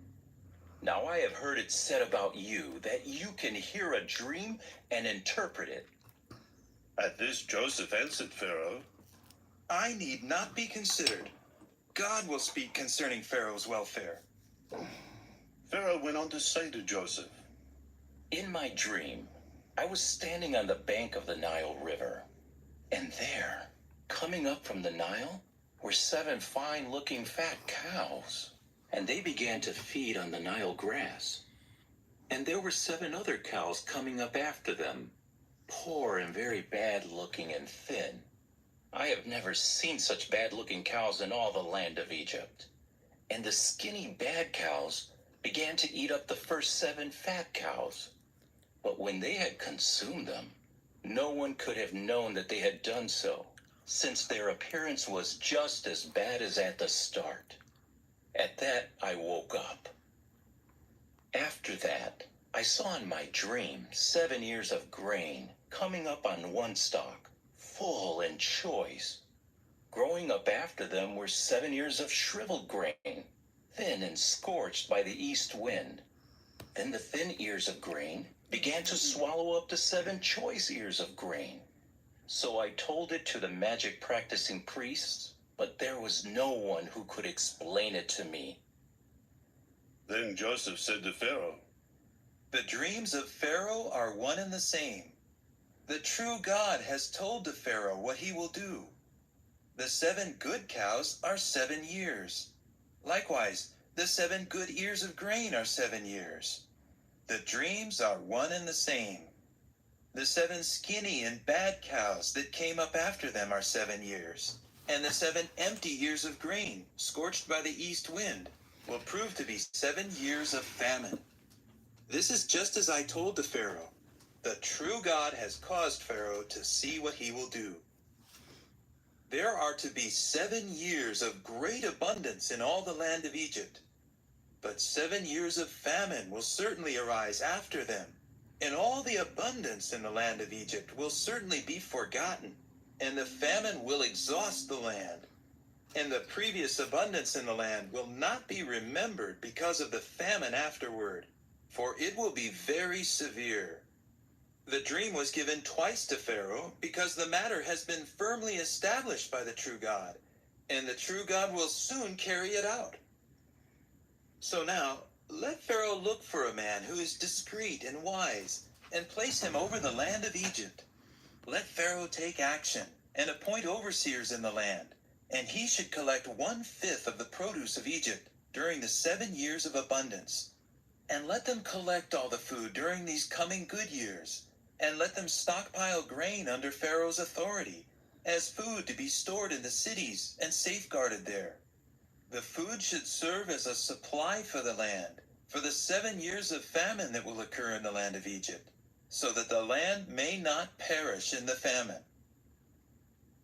Now I have heard it said about you that you can hear a dream and interpret it. At this, Joseph answered Pharaoh, I need not be considered. God will speak concerning Pharaoh's welfare. Pharaoh went on to say to Joseph, In my dream, I was standing on the bank of the Nile River, and there, coming up from the Nile, were 7 fine-looking fat cows, and they began to feed on the Nile grass. And there were 7 other cows coming up after them, poor and very bad-looking and thin. I have never seen such bad-looking cows in all the land of Egypt. And the skinny bad cows began to eat up the first 7 fat cows. But when they had consumed them, no one could have known that they had done so, since their appearance was just as bad as at the start. At that, I woke up. After that, I saw in my dream 7 ears of grain coming up on one stalk, full and choice. Growing up after them were 7 ears of shriveled grain, thin and scorched by the east wind. Then the thin ears of grain began to swallow up the 7 choice ears of grain. So I told it to the magic-practicing priests, but there was no one who could explain it to me. Then Joseph said to Pharaoh, The dreams of Pharaoh are one and the same. The true God has told to Pharaoh what he will do. The 7 good cows are 7 years. Likewise, the 7 good ears of grain are 7 years. The dreams are one and the same. The 7 skinny and bad cows that came up after them are 7 years. And the 7 empty ears of grain, scorched by the east wind, will prove to be 7 years of famine. This is just as I told to Pharaoh. The true God has caused Pharaoh to see what he will do. There are to be 7 years of great abundance in all the land of Egypt. But 7 years of famine will certainly arise after them. And all the abundance in the land of Egypt will certainly be forgotten, and the famine will exhaust the land. And the previous abundance in the land will not be remembered because of the famine afterward, for it will be very severe. The dream was given twice to Pharaoh because the matter has been firmly established by the true God, and the true God will soon carry it out. So now, let Pharaoh look for a man who is discreet and wise, and place him over the land of Egypt. Let Pharaoh take action and appoint overseers in the land, and he should collect 1/5 of the produce of Egypt during the 7 years of abundance. And let them collect all the food during these coming good years, and let them stockpile grain under Pharaoh's authority, as food to be stored in the cities and safeguarded there. The food should serve as a supply for the land, for the 7 years of famine that will occur in the land of Egypt, so that the land may not perish in the famine.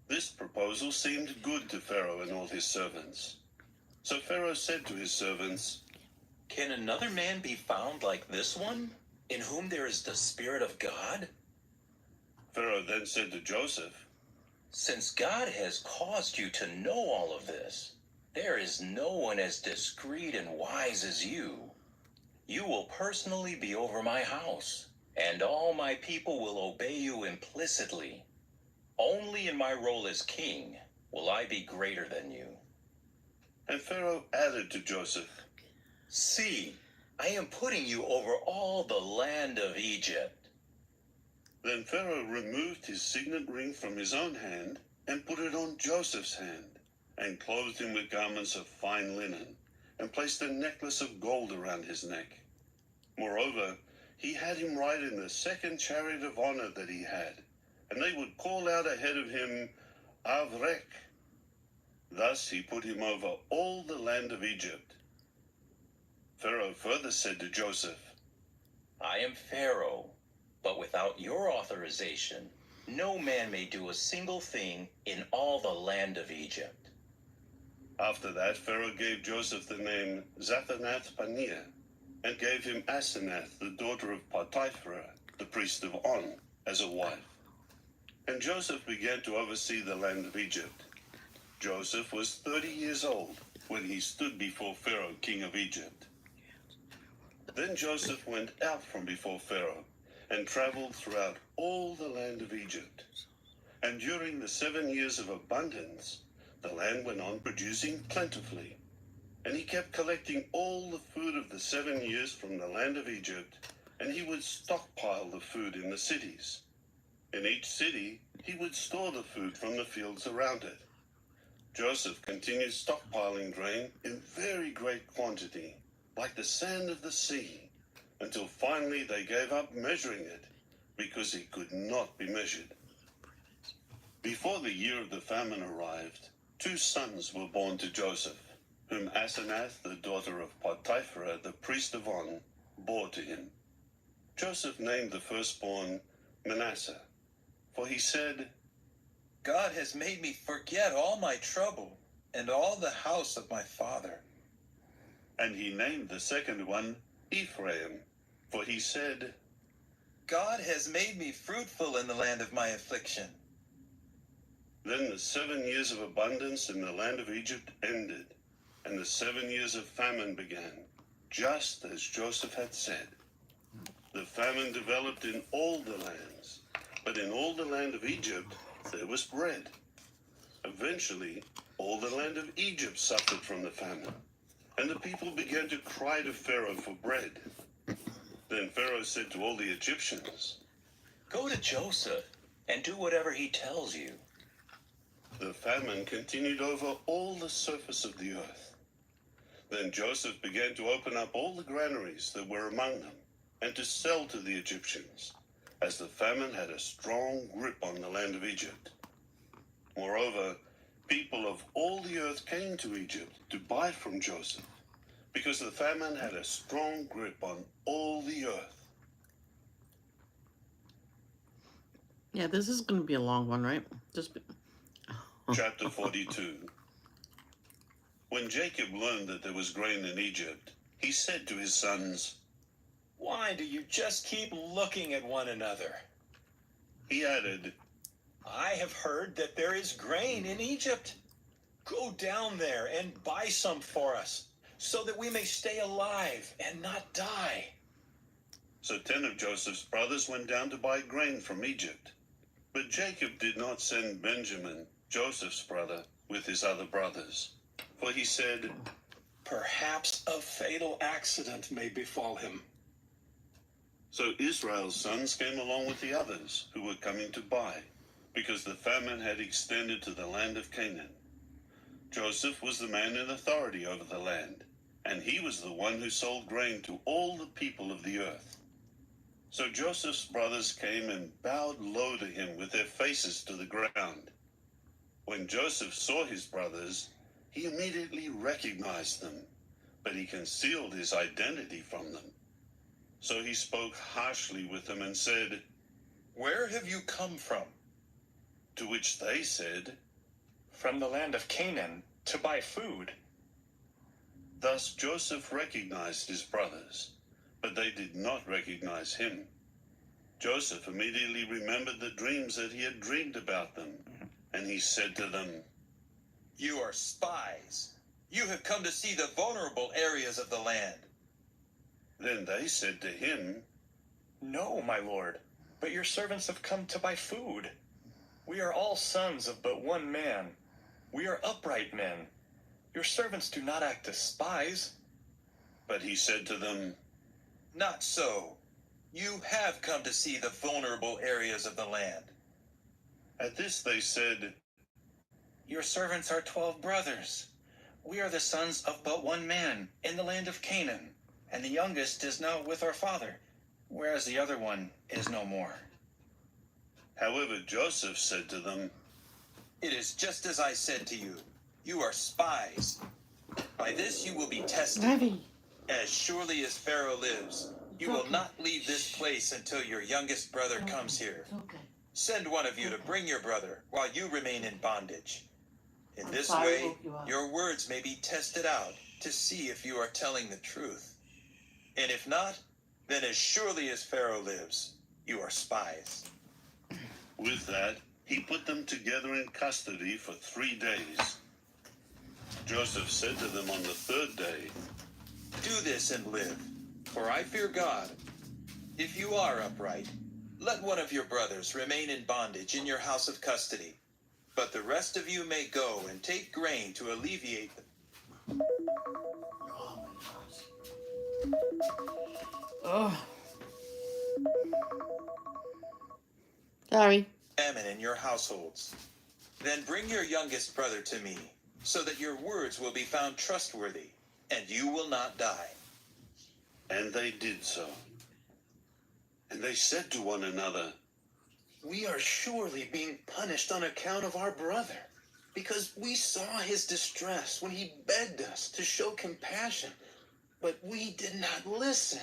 This proposal seemed good to Pharaoh and all his servants. So Pharaoh said to his servants, Can another man be found like this one, in whom there is the Spirit of God? Pharaoh then said to Joseph, Since God has caused you to know all of this, there is no one as discreet and wise as you. You will personally be over my house, and all my people will obey you implicitly. Only in my role as king will I be greater than you. And Pharaoh added to Joseph, See, I am putting you over all the land of Egypt. Then Pharaoh removed his signet ring from his own hand and put it on Joseph's hand, and clothed him with garments of fine linen, and placed a necklace of gold around his neck. Moreover, he had him ride in the second chariot of honor that he had, and they would call out ahead of him, Avrek. Thus he put him over all the land of Egypt. Pharaoh further said to Joseph, I am Pharaoh, but without your authorization, no man may do a single thing in all the land of Egypt. After that, Pharaoh gave Joseph the name Zaphanath-Paneah, and gave him Asenath, the daughter of Potiphar, the priest of On, as a wife. And Joseph began to oversee the land of Egypt. Joseph was 30 years old when he stood before Pharaoh, king of Egypt. Then Joseph went out from before Pharaoh and traveled throughout all the land of Egypt. And during the 7 years of abundance, the land went on producing plentifully. And he kept collecting all the food of the 7 years from the land of Egypt, and he would stockpile the food in the cities. In each city, he would store the food from the fields around it. Joseph continued stockpiling grain in very great quantity, like the sand of the sea, until finally they gave up measuring it, because it could not be measured. Before the year of the famine arrived, 2 sons were born to Joseph, whom Asenath, the daughter of Potiphar, the priest of On, bore to him. Joseph named the firstborn Manasseh, for he said, God has made me forget all my trouble and all the house of my father. And he named the second one Ephraim, for he said, God has made me fruitful in the land of my affliction. Then the 7 years of abundance in the land of Egypt ended, and the 7 years of famine began, just as Joseph had said. The famine developed in all the lands, but in all the land of Egypt there was bread. Eventually, all the land of Egypt suffered from the famine, and the people began to cry to Pharaoh for bread. Then Pharaoh said to all the Egyptians, Go to Joseph and do whatever he tells you. The famine continued over all the surface of the earth. Then Joseph began to open up all the granaries that were among them, and to sell to the Egyptians, as the famine had a strong grip on the land of Egypt. Moreover, people of all the earth came to Egypt to buy from Joseph, because the famine had a strong grip on all the earth. Yeah, this is going to be a long one, right? Chapter 42. When Jacob learned that there was grain in Egypt, he said to his sons, Why do you just keep looking at one another? He added, I have heard that there is grain in Egypt. Go down there and buy some for us, so that we may stay alive and not die. So 10 of Joseph's brothers went down to buy grain from Egypt. But Jacob did not send Benjamin, Joseph's brother, with his other brothers. For he said, Perhaps a fatal accident may befall him. So Israel's sons came along with the others who were coming to buy, because the famine had extended to the land of Canaan. Joseph was the man in authority over the land, and he was the one who sold grain to all the people of the earth. So Joseph's brothers came and bowed low to him with their faces to the ground. When Joseph saw his brothers, he immediately recognized them, but he concealed his identity from them. So he spoke harshly with them and said, Where have you come from? To which they said, From the land of Canaan, to buy food. Thus Joseph recognized his brothers, but they did not recognize him. Joseph immediately remembered the dreams that he had dreamed about them, and he said to them, You are spies. You have come to see the vulnerable areas of the land. Then they said to him, No, my lord, but your servants have come to buy food. We are all sons of but one man. We are upright men. Your servants do not act as spies. But he said to them, Not so. You have come to see the vulnerable areas of the land. At this they said, Your servants are 12 brothers. We are the sons of but one man in the land of Canaan, and the youngest is now with our father, whereas the other one is no more. However, Joseph said to them, It is just as I said to you. You are spies. By this you will be tested. Heavy. As surely as Pharaoh lives, you will not leave this place until your youngest brother comes here. Okay. Send one of you to bring your brother while you remain in bondage. In I'm this sorry I way, woke you up. your words may be tested out to see if you are telling the truth. And if not, then as surely as Pharaoh lives, you are spies. With that, he put them together in custody for 3 days. Joseph said to them on the 3rd day, Do this and live, for I fear God. If you are upright, let one of your brothers remain in bondage in your house of custody, but the rest of you may go and take grain to alleviate the Oh my gosh. Oh. Sorry. famine in your households. Then bring your youngest brother to me, so that your words will be found trustworthy, and you will not die. and they did so. And they said to one another, We are surely being punished on account of our brother, because we saw his distress when he begged us to show compassion, but we did not listen.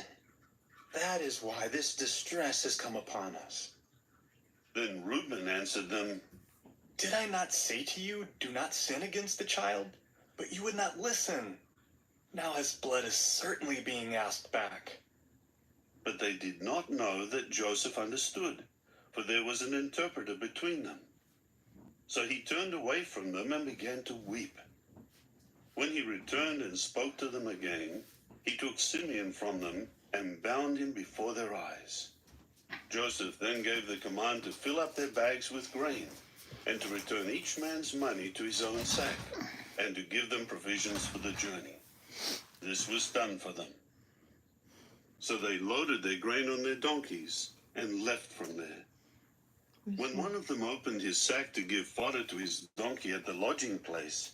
That is why this distress has come upon us. Then Reuben answered them, Did I not say to you, do not sin against the child? But you would not listen. Now his blood is certainly being asked back. But they did not know that Joseph understood, for there was an interpreter between them. So he turned away from them and began to weep. When he returned and spoke to them again, he took Simeon from them and bound him before their eyes. Joseph then gave the command to fill up their bags with grain, and to return each man's money to his own sack, and to give them provisions for the journey. This was done for them. So they loaded their grain on their donkeys and left from there. When one of them opened his sack to give fodder to his donkey at the lodging place,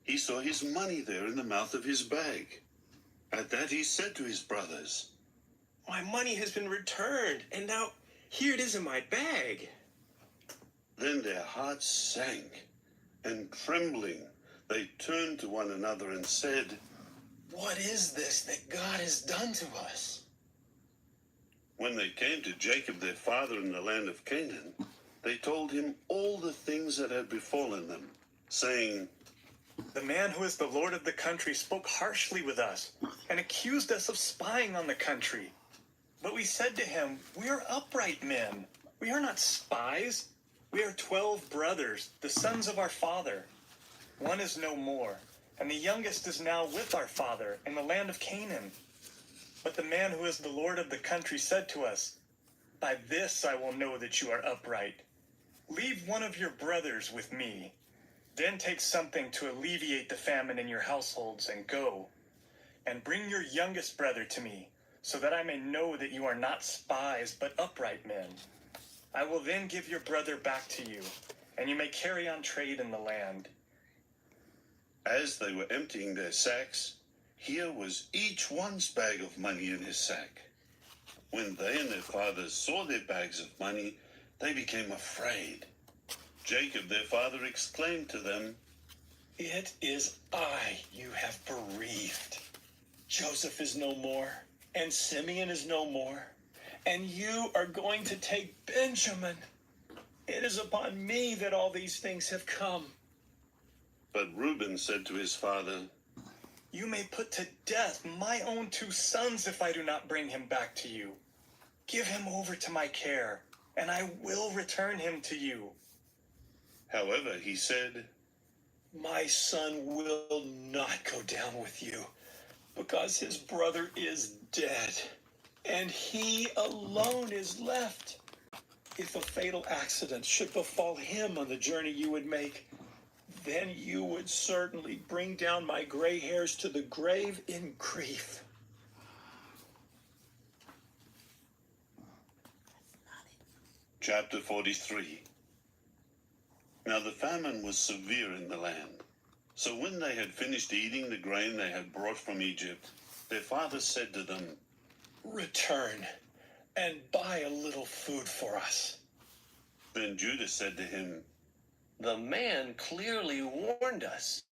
he saw his money there in the mouth of his bag. At that he said to his brothers, My money has been returned, and now here it is in my bag. Then their hearts sank, and trembling, they turned to one another and said, What is this that God has done to us? When they came to Jacob their father in the land of Canaan, they told him all the things that had befallen them, saying, The man who is the lord of the country spoke harshly with us and accused us of spying on the country. But we said to him, We are upright men. We are not spies. We are 12 brothers, the sons of our father. One is no more, and the youngest is now with our father in the land of Canaan. But the man who is the Lord of the country said to us, By this I will know that you are upright. Leave one of your brothers with me. Then take something to alleviate the famine in your households and go. And bring your youngest brother to me, so that I may know that you are not spies, but upright men. I will then give your brother back to you, and you may carry on trade in the land. As they were emptying their sacks, here was each one's bag of money in his sack. When they and their father saw their bags of money, they became afraid. Jacob, their father, exclaimed to them, It is I you have bereaved. Joseph is no more, and Simeon is no more, and you are going to take Benjamin. It is upon me that all these things have come. But Reuben said to his father, You may put to death my own 2 sons if I do not bring him back to you. Give him over to my care, and I will return him to you. However, he said, My son will not go down with you, because his brother is dead, and he alone is left. If a fatal accident should befall him on the journey you would make, then you would certainly bring down my gray hairs to the grave in grief. Chapter 43. Now the famine was severe in the land. So when they had finished eating the grain they had brought from Egypt, their father said to them, Return and buy a little food for us. Then Judah said to him, The man clearly warned us.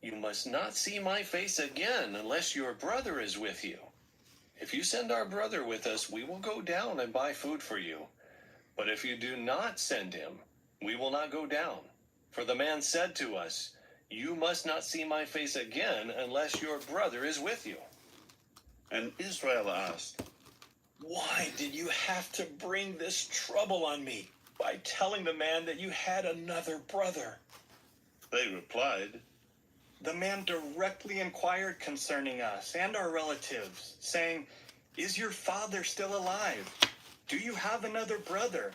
You must not see my face again unless your brother is with you. If you send our brother with us, we will go down and buy food for you. But if you do not send him, we will not go down. For the man said to us, You must not see my face again unless your brother is with you. And Israel asked, Why did you have to bring this trouble on me by telling the man that you had another brother? They replied, The man directly inquired concerning us and our relatives, saying, Is your father still alive? Do you have another brother?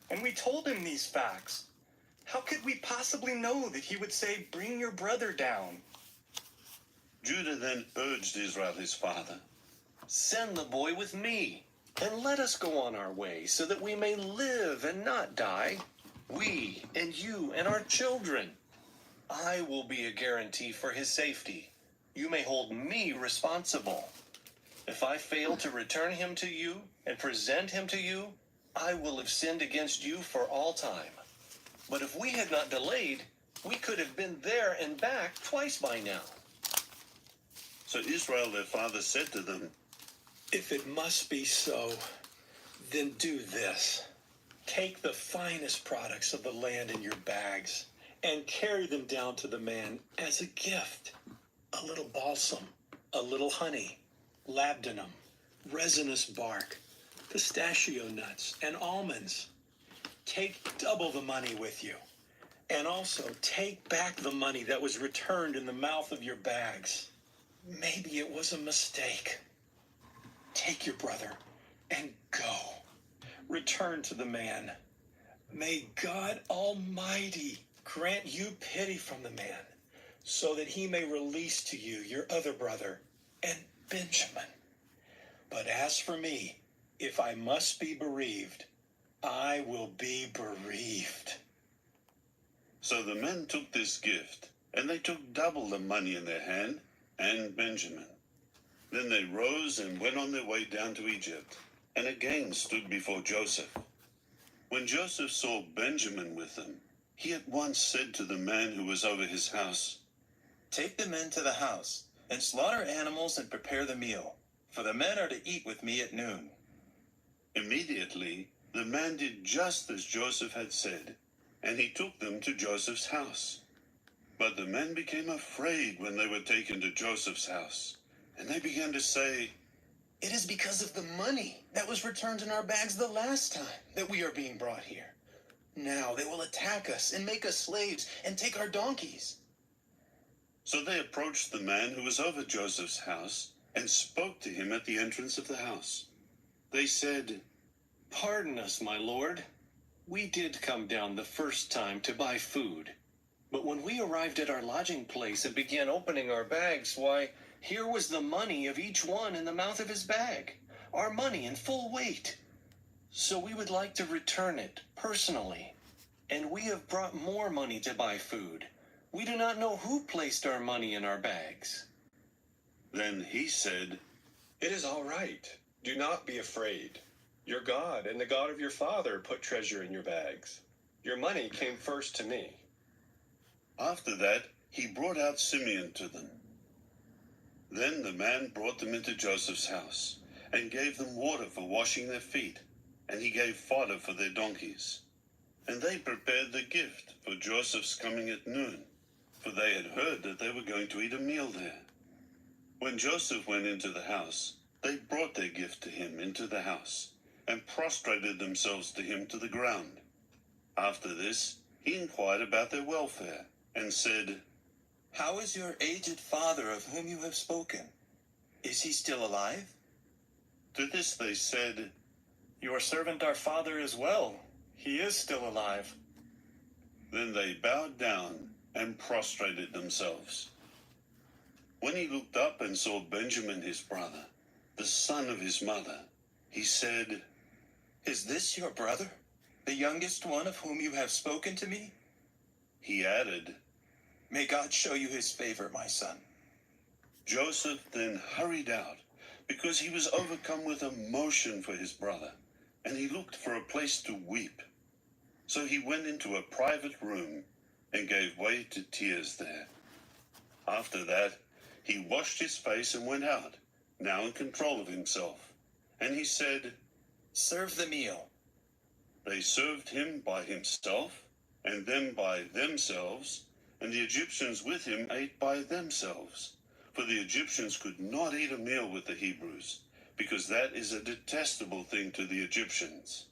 And we told him these facts. How could we possibly know that he would say, Bring your brother down? Judah then urged Israel his father, Send the boy with me, and let us go on our way, so that we may live and not die, we and you and our children. I will be a guarantee for his safety. You may hold me responsible. If I fail to return him to you and present him to you, I will have sinned against you for all time. But if we had not delayed, we could have been there and back twice by now. So Israel their father said to them, If it must be so, then do this. Take the finest products of the land in your bags and carry them down to the man as a gift. A little balsam, a little honey, labdanum, resinous bark, pistachio nuts, and almonds. Take double the money with you. And also take back the money that was returned in the mouth of your bags. Maybe it was a mistake. Take your brother and go. Return to the man. May God Almighty grant you pity from the man, so that he may release to you your other brother and Benjamin. But as for me, if I must be bereaved, I will be bereaved. So the men took this gift, and they took double the money in their hand, and Benjamin. Then they rose and went on their way down to Egypt, and again stood before Joseph. When Joseph saw Benjamin with them, he at once said to the man who was over his house, Take the men to the house, and slaughter animals and prepare the meal, for the men are to eat with me at noon. Immediately the man did just as Joseph had said, and he took them to Joseph's house. But the men became afraid when they were taken to Joseph's house, and they began to say, It is because of the money that was returned in our bags the last time that we are being brought here. Now they will attack us and make us slaves and take our donkeys. So they approached the man who was over Joseph's house and spoke to him at the entrance of the house. They said, Pardon us, my lord. We did come down the first time to buy food. But when we arrived at our lodging place and began opening our bags, why, here was the money of each one in the mouth of his bag, our money in full weight. So we would like to return it personally. And we have brought more money to buy food. We do not know who placed our money in our bags. Then he said, It is all right. Do not be afraid. Your God and the God of your father put treasure in your bags. Your money came first to me. After that, he brought out Simeon to them. Then the man brought them into Joseph's house, and gave them water for washing their feet, and he gave fodder for their donkeys. And they prepared the gift for Joseph's coming at noon, for they had heard that they were going to eat a meal there. When Joseph went into the house, they brought their gift to him into the house, and prostrated themselves to him to the ground. After this, he inquired about their welfare, and said, How is your aged father of whom you have spoken? Is he still alive? To this they said, Your servant our father is well. He is still alive. Then they bowed down and prostrated themselves. When he looked up and saw Benjamin his brother, the son of his mother, he said, Is this your brother, the youngest one of whom you have spoken to me? He added, May God show you his favor, my son. Joseph then hurried out, because he was overcome with emotion for his brother, and he looked for a place to weep. So he went into a private room and gave way to tears there. After that, he washed his face and went out, now in control of himself. And he said, Serve the meal. They served him by himself, and them by themselves, and the Egyptians with him ate by themselves. For the Egyptians could not eat a meal with the Hebrews, because that is a detestable thing to the Egyptians.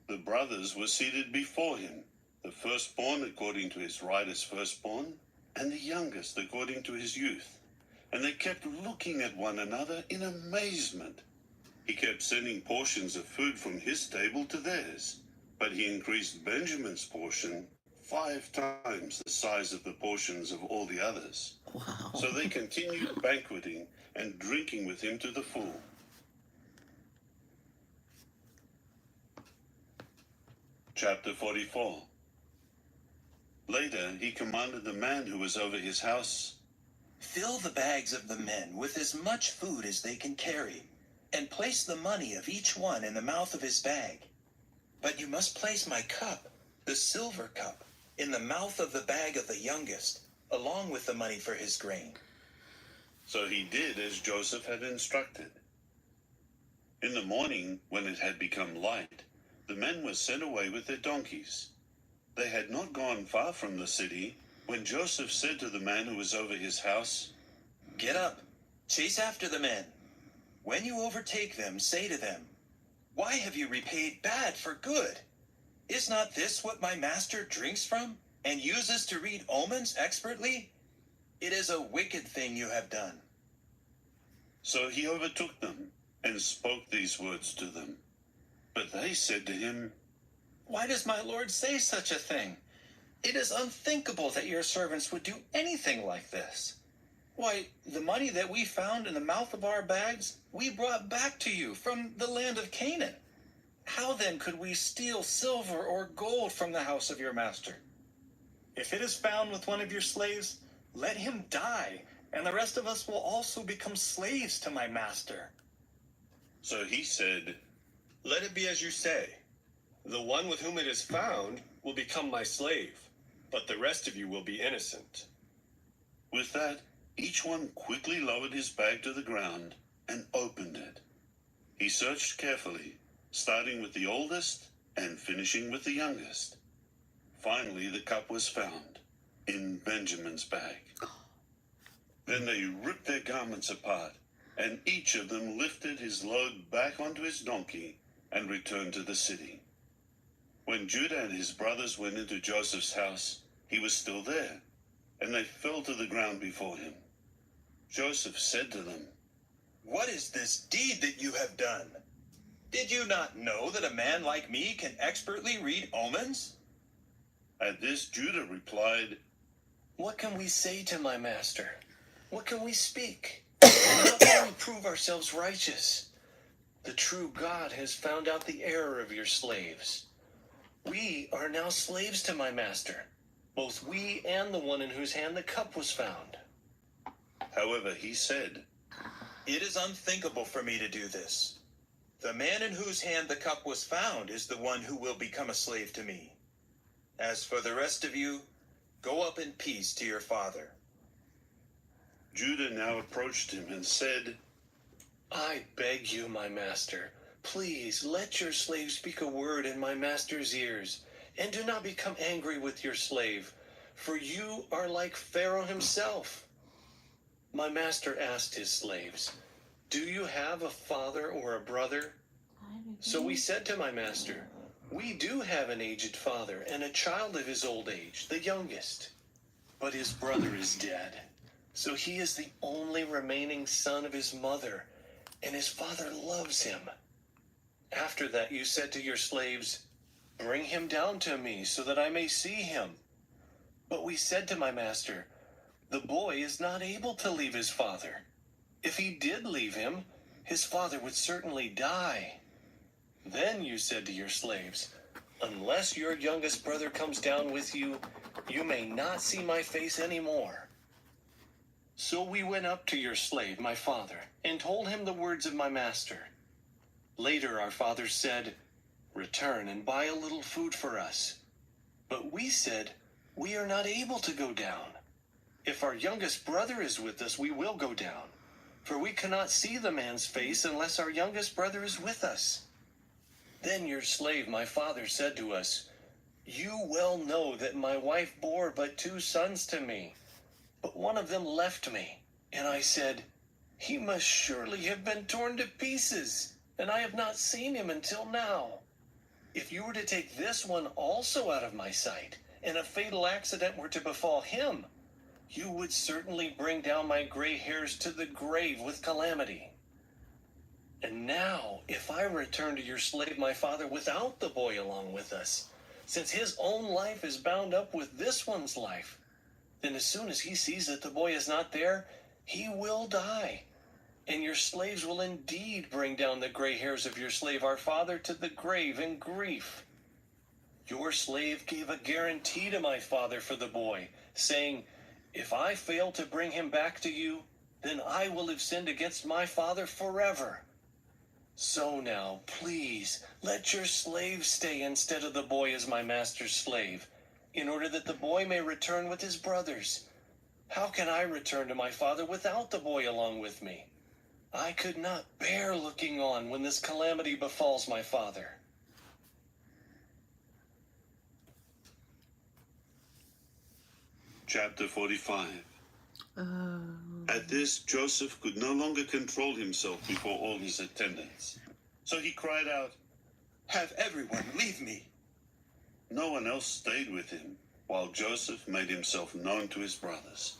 The brothers were seated before him, the firstborn according to his right as firstborn, and the youngest according to his youth. And they kept looking at one another in amazement. He kept sending portions of food from his table to theirs, but he increased Benjamin's portion 5 times the size of the portions of all the others. Wow. So they continued banqueting and drinking with him to the full. Chapter 44. Later, he commanded the man who was over his house, Fill the bags of the men with as much food as they can carry, and place the money of each one in the mouth of his bag. But you must place my cup, the silver cup, in the mouth of the bag of the youngest, along with the money for his grain. So he did as Joseph had instructed. In the morning, when it had become light, the men were sent away with their donkeys. They had not gone far from the city, when Joseph said to the man who was over his house, Get up, chase after the men. When you overtake them, say to them, Why have you repaid bad for good? Is not this what my master drinks from, and uses to read omens expertly? It is a wicked thing you have done. So he overtook them, and spoke these words to them. But they said to him, Why does my lord say such a thing? It is unthinkable that your servants would do anything like this. Why, the money that we found in the mouth of our bags, we brought back to you from the land of Canaan. How then could we steal silver or gold from the house of your master? If it is found with one of your slaves, let him die, and the rest of us will also become slaves to my master. So he said, Let it be as you say. The one with whom it is found will become my slave, but the rest of you will be innocent. With that, each one quickly lowered his bag to the ground and opened it. He searched carefully, starting with the oldest and finishing with the youngest. Finally, the cup was found in Benjamin's bag. Then they ripped their garments apart, and each of them lifted his load back onto his donkey and returned to the city. When Judah and his brothers went into Joseph's house, he was still there. and they fell to the ground before him. Joseph said to them, "What is this deed that you have done? Did you not know that a man like me can expertly read omens?" At this Judah replied, What can we say to my master? What can we speak? How can we prove ourselves righteous? The true God has found out the error of your slaves. We are now slaves to my master, both we and the one in whose hand the cup was found. However, he said, "It is unthinkable for me to do this. The man in whose hand the cup was found is the one who will become a slave to me. As for the rest of you, go up in peace to your father." Judah now approached him and said, I beg you, my master, please let your slave speak a word in my master's ears, and do not become angry with your slave, for you are like Pharaoh himself. My master asked his slaves, do you have a father or a brother? So we said to my master, we do have an aged father and a child of his old age, the youngest. But his brother is dead, so he is the only remaining son of his mother, and his father loves him. After that you said to your slaves, bring him down to me so that I may see him. But we said to my master, the boy is not able to leave his father. If he did leave him, his father would certainly die. Then you said to your slaves, unless your youngest brother comes down with you, you may not see my face anymore. So we went up to your slave, my father, and told him the words of my master. Later our father said, return and buy a little food for us. But we said, we are not able to go down. If our youngest brother is with us, we will go down, for we cannot see the man's face unless our youngest brother is with us. Then your slave, my father, said to us, you well know that my wife bore but 2 sons to me, but one of them left me. And I said, he must surely have been torn to pieces, and I have not seen him until now. If you were to take this one also out of my sight, and a fatal accident were to befall him, you would certainly bring down my gray hairs to the grave with calamity. And now, if I return to your slave my father without the boy along with us, since his own life is bound up with this one's life, then as soon as he sees that the boy is not there, he will die. And your slaves will indeed bring down the gray hairs of your slave our father to the grave in grief. Your slave gave a guarantee to my father for the boy, saying, if I fail to bring him back to you, then I will have sinned against my father forever. So now, please, let your slave stay instead of the boy as my master's slave, in order that the boy may return with his brothers. How can I return to my father without the boy along with me? I could not bear looking on when this calamity befalls my father. Chapter 45. At this, Joseph could no longer control himself before all his attendants. So he cried out, have everyone leave me. No one else stayed with him, while Joseph made himself known to his brothers.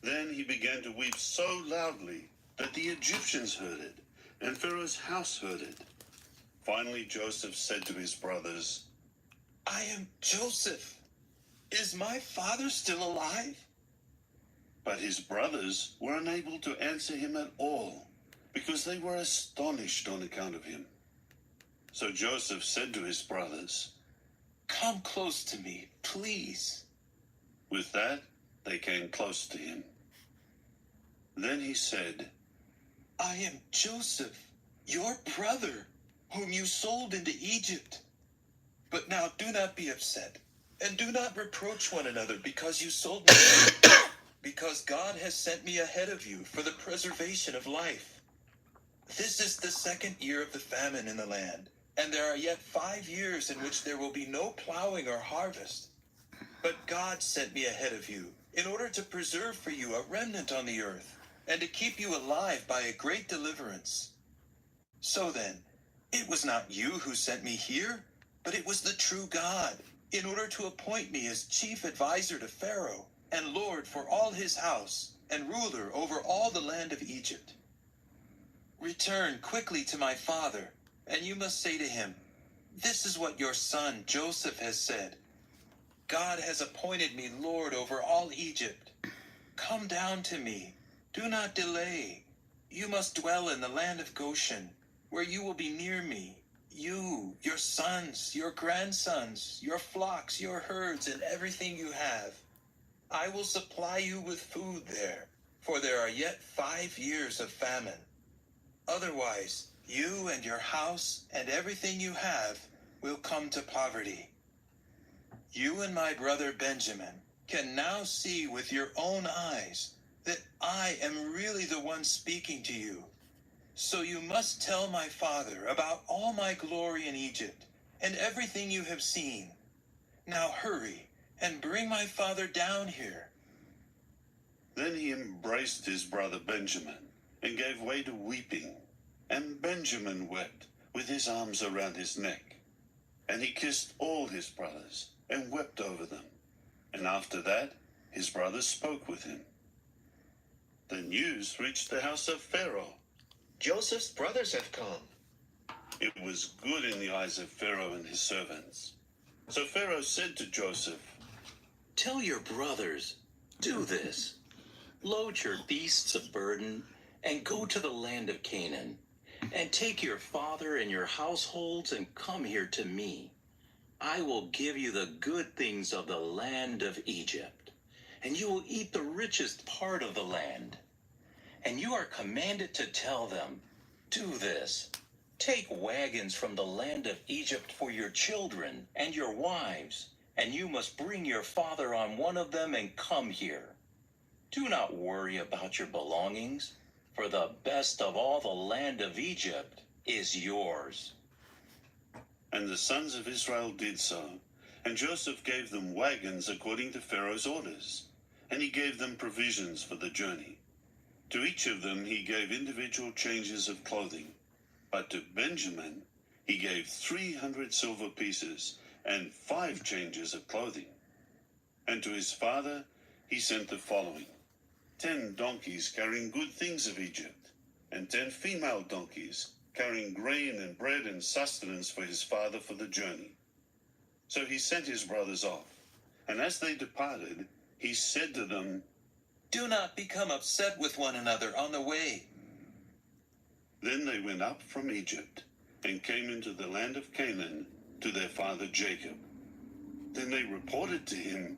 Then he began to weep so loudly that the Egyptians heard it, and Pharaoh's house heard it. Finally Joseph said to his brothers, I am Joseph. Is my father still alive? But his brothers were unable to answer him at all, because they were astonished on account of him. So Joseph said to his brothers, come close to me, please. With that, they came close to him. Then he said, I am Joseph, your brother, whom you sold into Egypt. But now do not be upset, and do not reproach one another because you sold me, because God has sent me ahead of you for the preservation of life. This is the 2nd year of the famine in the land, and there are yet 5 years in which there will be no plowing or harvest. But God sent me ahead of you in order to preserve for you a remnant on the earth, and to keep you alive by a great deliverance. So then, it was not you who sent me here, but it was the true God, in order to appoint me as chief advisor to Pharaoh, and lord for all his house, and ruler over all the land of Egypt. Return quickly to my father, and you must say to him, this is what your son Joseph has said. God has appointed me lord over all Egypt. Come down to me. Do not delay. You must dwell in the land of Goshen, where you will be near me. You, your sons, your grandsons, your flocks, your herds, and everything you have. I will supply you with food there, for there are yet 5 years of famine. Otherwise, you and your house and everything you have will come to poverty. You and my brother Benjamin can now see with your own eyes that I am really the one speaking to you. So you must tell my father about all my glory in Egypt and everything you have seen. Now hurry and bring my father down here. Then he embraced his brother Benjamin and gave way to weeping. And Benjamin wept with his arms around his neck. And he kissed all his brothers and wept over them. And after that, his brothers spoke with him. The news reached the house of Pharaoh. Joseph's brothers have come. It was good in the eyes of Pharaoh and his servants. So Pharaoh said to Joseph, Tell your brothers, do this. Load your beasts of burden and go to the land of Canaan, and take your father and your households and come here to me. I will give you the good things of the land of Egypt, and you will eat the richest part of the land. And you are commanded to tell them, do this. Take wagons from the land of Egypt for your children and your wives, and you must bring your father on one of them and come here. Do not worry about your belongings, for the best of all the land of Egypt is yours. And the sons of Israel did so. And Joseph gave them wagons according to Pharaoh's orders. And he gave them provisions for the journey. To each of them he gave individual changes of clothing. But to Benjamin he gave 300 silver pieces and 5 changes of clothing. And to his father he sent the following: 10 donkeys carrying good things of Egypt, and 10 female donkeys carrying grain and bread and sustenance for his father for the journey. So he sent his brothers off, and as they departed, he said to them, Do not become upset with one another on the way. Then they went up from Egypt and came into the land of Canaan to their father Jacob. Then they reported to him,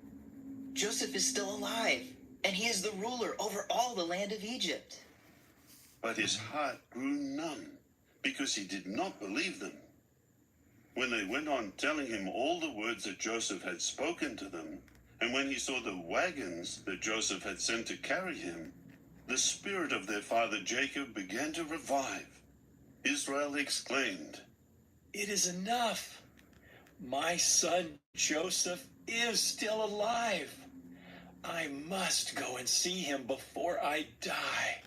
Joseph is still alive, and he is the ruler over all the land of Egypt. But his heart grew numb, because he did not believe them. When they went on telling him all the words that Joseph had spoken to them, and when he saw the wagons that Joseph had sent to carry him, the spirit of their father Jacob began to revive. Israel exclaimed, It is enough. My son Joseph is still alive. I must go and see him before I die.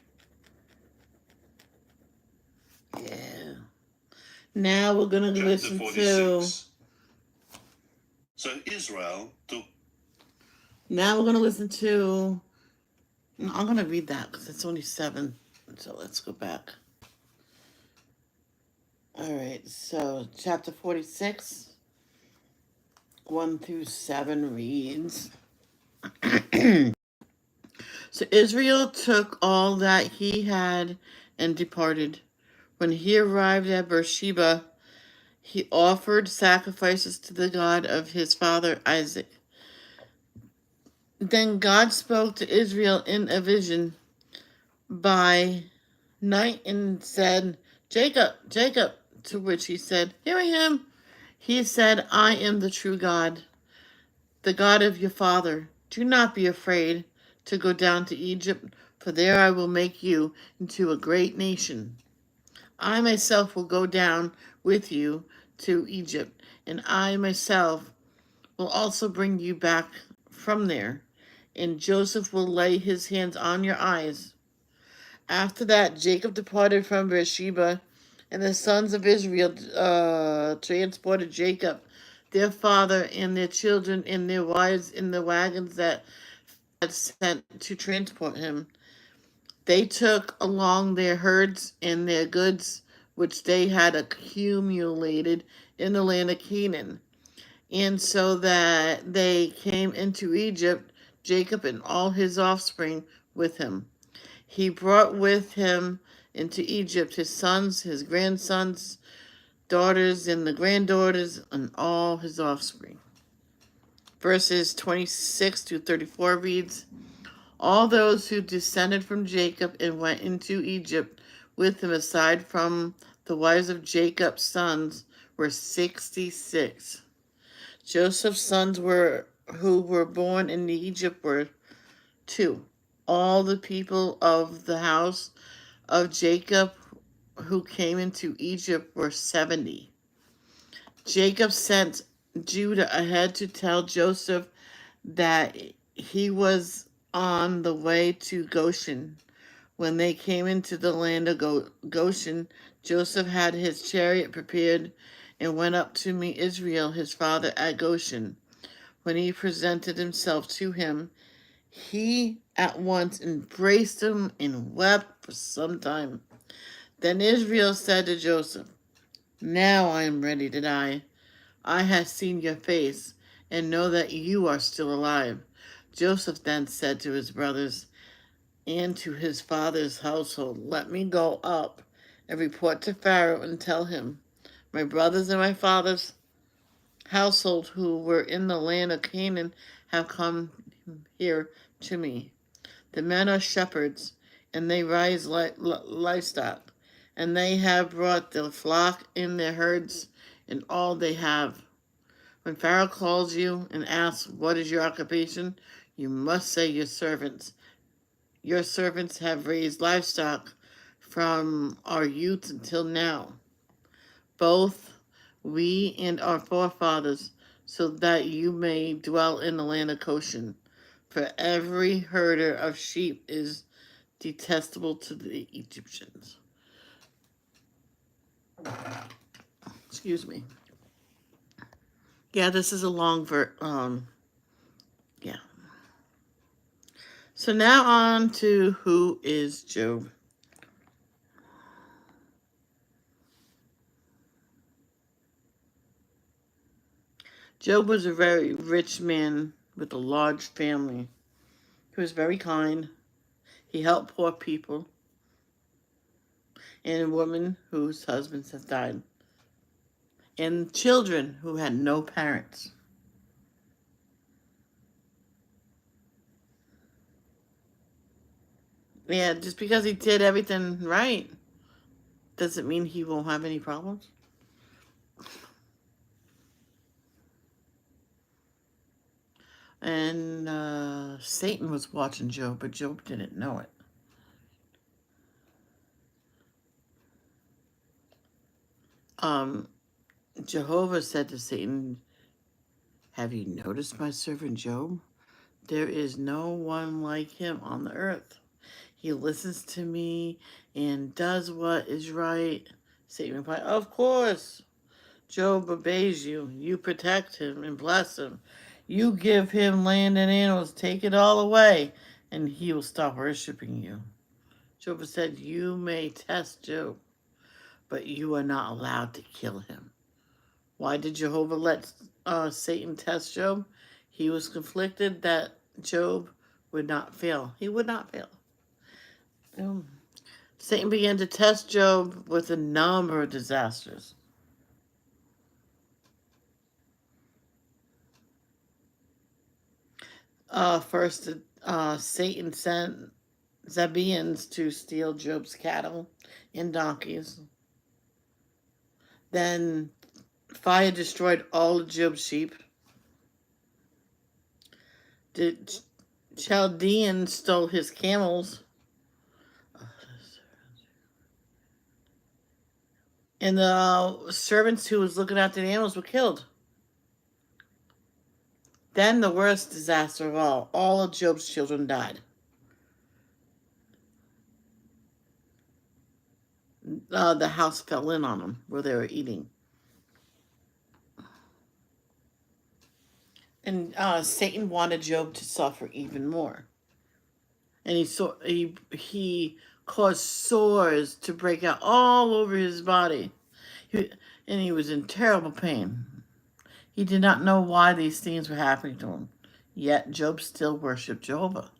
Yeah. Now we're going to Chapter listen 46. So Israel took... Now we're going to listen to... No, I'm going to read that because it's only 7. So let's go back. All right. So chapter 46, 1 through 7 reads... So Israel took all that he had and departed. When he arrived at Beersheba, he offered sacrifices to the God of his father Isaac. Then God spoke to Israel in a vision by night and said, Jacob, Jacob, to which he said, Here I am. He said, I am the true God, the God of your father. Do not be afraid to go down to Egypt, for there I will make you into a great nation. I myself will go down with you to Egypt, and I myself will also bring you back from there, and Joseph will lay his hands on your eyes. After that, Jacob departed from Beersheba, and the sons of Israel transported Jacob, their father, and their children and their wives in the wagons that sent to transport him. They took along their herds and their goods, which they had accumulated in the land of Canaan. And so that they came into Egypt, Jacob and all his offspring with him. He brought with him into Egypt his sons, his grandsons, daughters, and the granddaughters, and all his offspring. Verses 26 to 34 reads, all those who descended from Jacob and went into Egypt with him, aside from the wives of Jacob's sons, were 66. Joseph's sons who were born in Egypt were 2. All the people of the house of Jacob who came into Egypt were 70. Jacob sent Judah ahead to tell Joseph that he was on the way to Goshen. When they came into the land of Goshen, Joseph had his chariot prepared and went up to meet Israel, his father, at Goshen. When he presented himself to him, he at once embraced him and wept for some time. Then Israel said to Joseph, now I am ready to die. I have seen your face and know that you are still alive. Joseph then said to his brothers and to his father's household, let me go up and report to Pharaoh and tell him, my brothers and my father's household who were in the land of Canaan have come here to me. The men are shepherds, and they raise livestock, and they have brought their flock and their herds and all they have. When Pharaoh calls you and asks, what is your occupation? You must say your servants. Your servants have raised livestock from our youth until now, both we and our forefathers, so that you may dwell in the land of Goshen. For every herder of sheep is detestable to the Egyptians. Excuse me. Yeah, this is a long yeah. So now on to who is Job. Job was a very rich man with a large family. He was very kind. He helped poor people and women whose husbands have died, and children who had no parents. Yeah, just because he did everything right doesn't mean he won't have any problems. And Satan was watching Job, but Job didn't know it. Jehovah said to Satan, have you noticed my servant Job? There is no one like him on the earth. He listens to me and does what is right. Satan replied, of course. Job obeys you. You protect him and bless him. You give him land and animals. Take it all away, and he will stop worshiping you. Job said, you may test Job, but you are not allowed to kill him. Why did Jehovah let Satan test Job? He was conflicted that Job would not fail. He would not fail. Satan began to test Job with a number of disasters. First, Satan sent Sabaeans to steal Job's cattle and donkeys. Then fire destroyed all of Job's sheep. The Chaldeans stole his camels. And the servants who was looking after the animals were killed. Then the worst disaster of all of Job's children died. The house fell in on them where they were eating. And Satan wanted Job to suffer even more. and he caused sores to break out all over his body, and he was in terrible pain. He did not know why these things were happening to him, yet Job still worshipped Jehovah.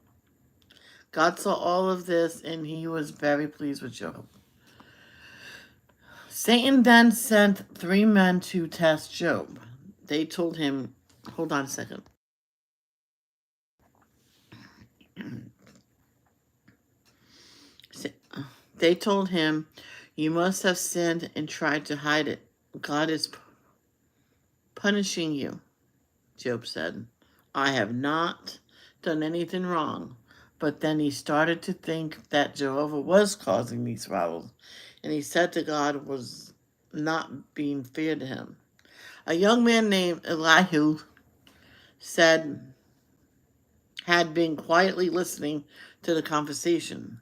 God saw all of this, and he was very pleased with Job. Satan then sent 3 men to test Job. They told him, hold on a second. They told him, you must have sinned and tried to hide it. God is punishing you. Job said, I have not done anything wrong. But then he started to think that Jehovah was causing these problems, and he said to God was not being fair to him. A young man named Elihu had been quietly listening to the conversation.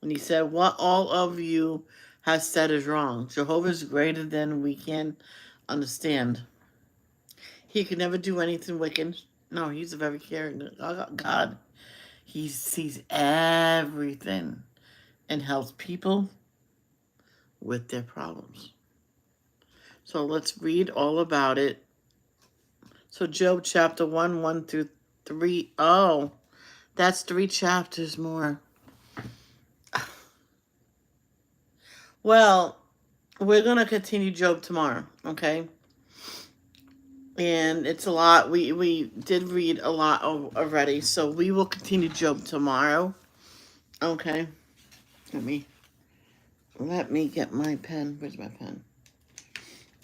And he said, what all of you have said is wrong. Jehovah is greater than we can understand. He can never do anything wicked. No, he's a very caring God. He sees everything and helps people with their problems. So let's read all about it. So Job chapter 1, 1 through 3. Oh, that's 3 chapters more. Well, we're going to continue Job tomorrow, okay? And it's a lot. We did read a lot already, so we will continue Job tomorrow. Okay. Let me get my pen. Where's my pen?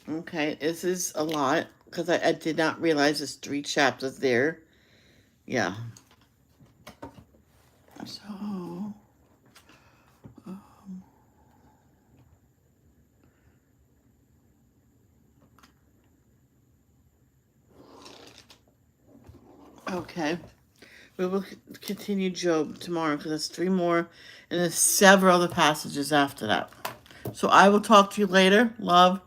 Okay, this is a lot because I did not realize there's 3 chapters there. Yeah. So okay. We will continue Job tomorrow because there's 3 more and there's several other passages after that. So I will talk to you later. Love.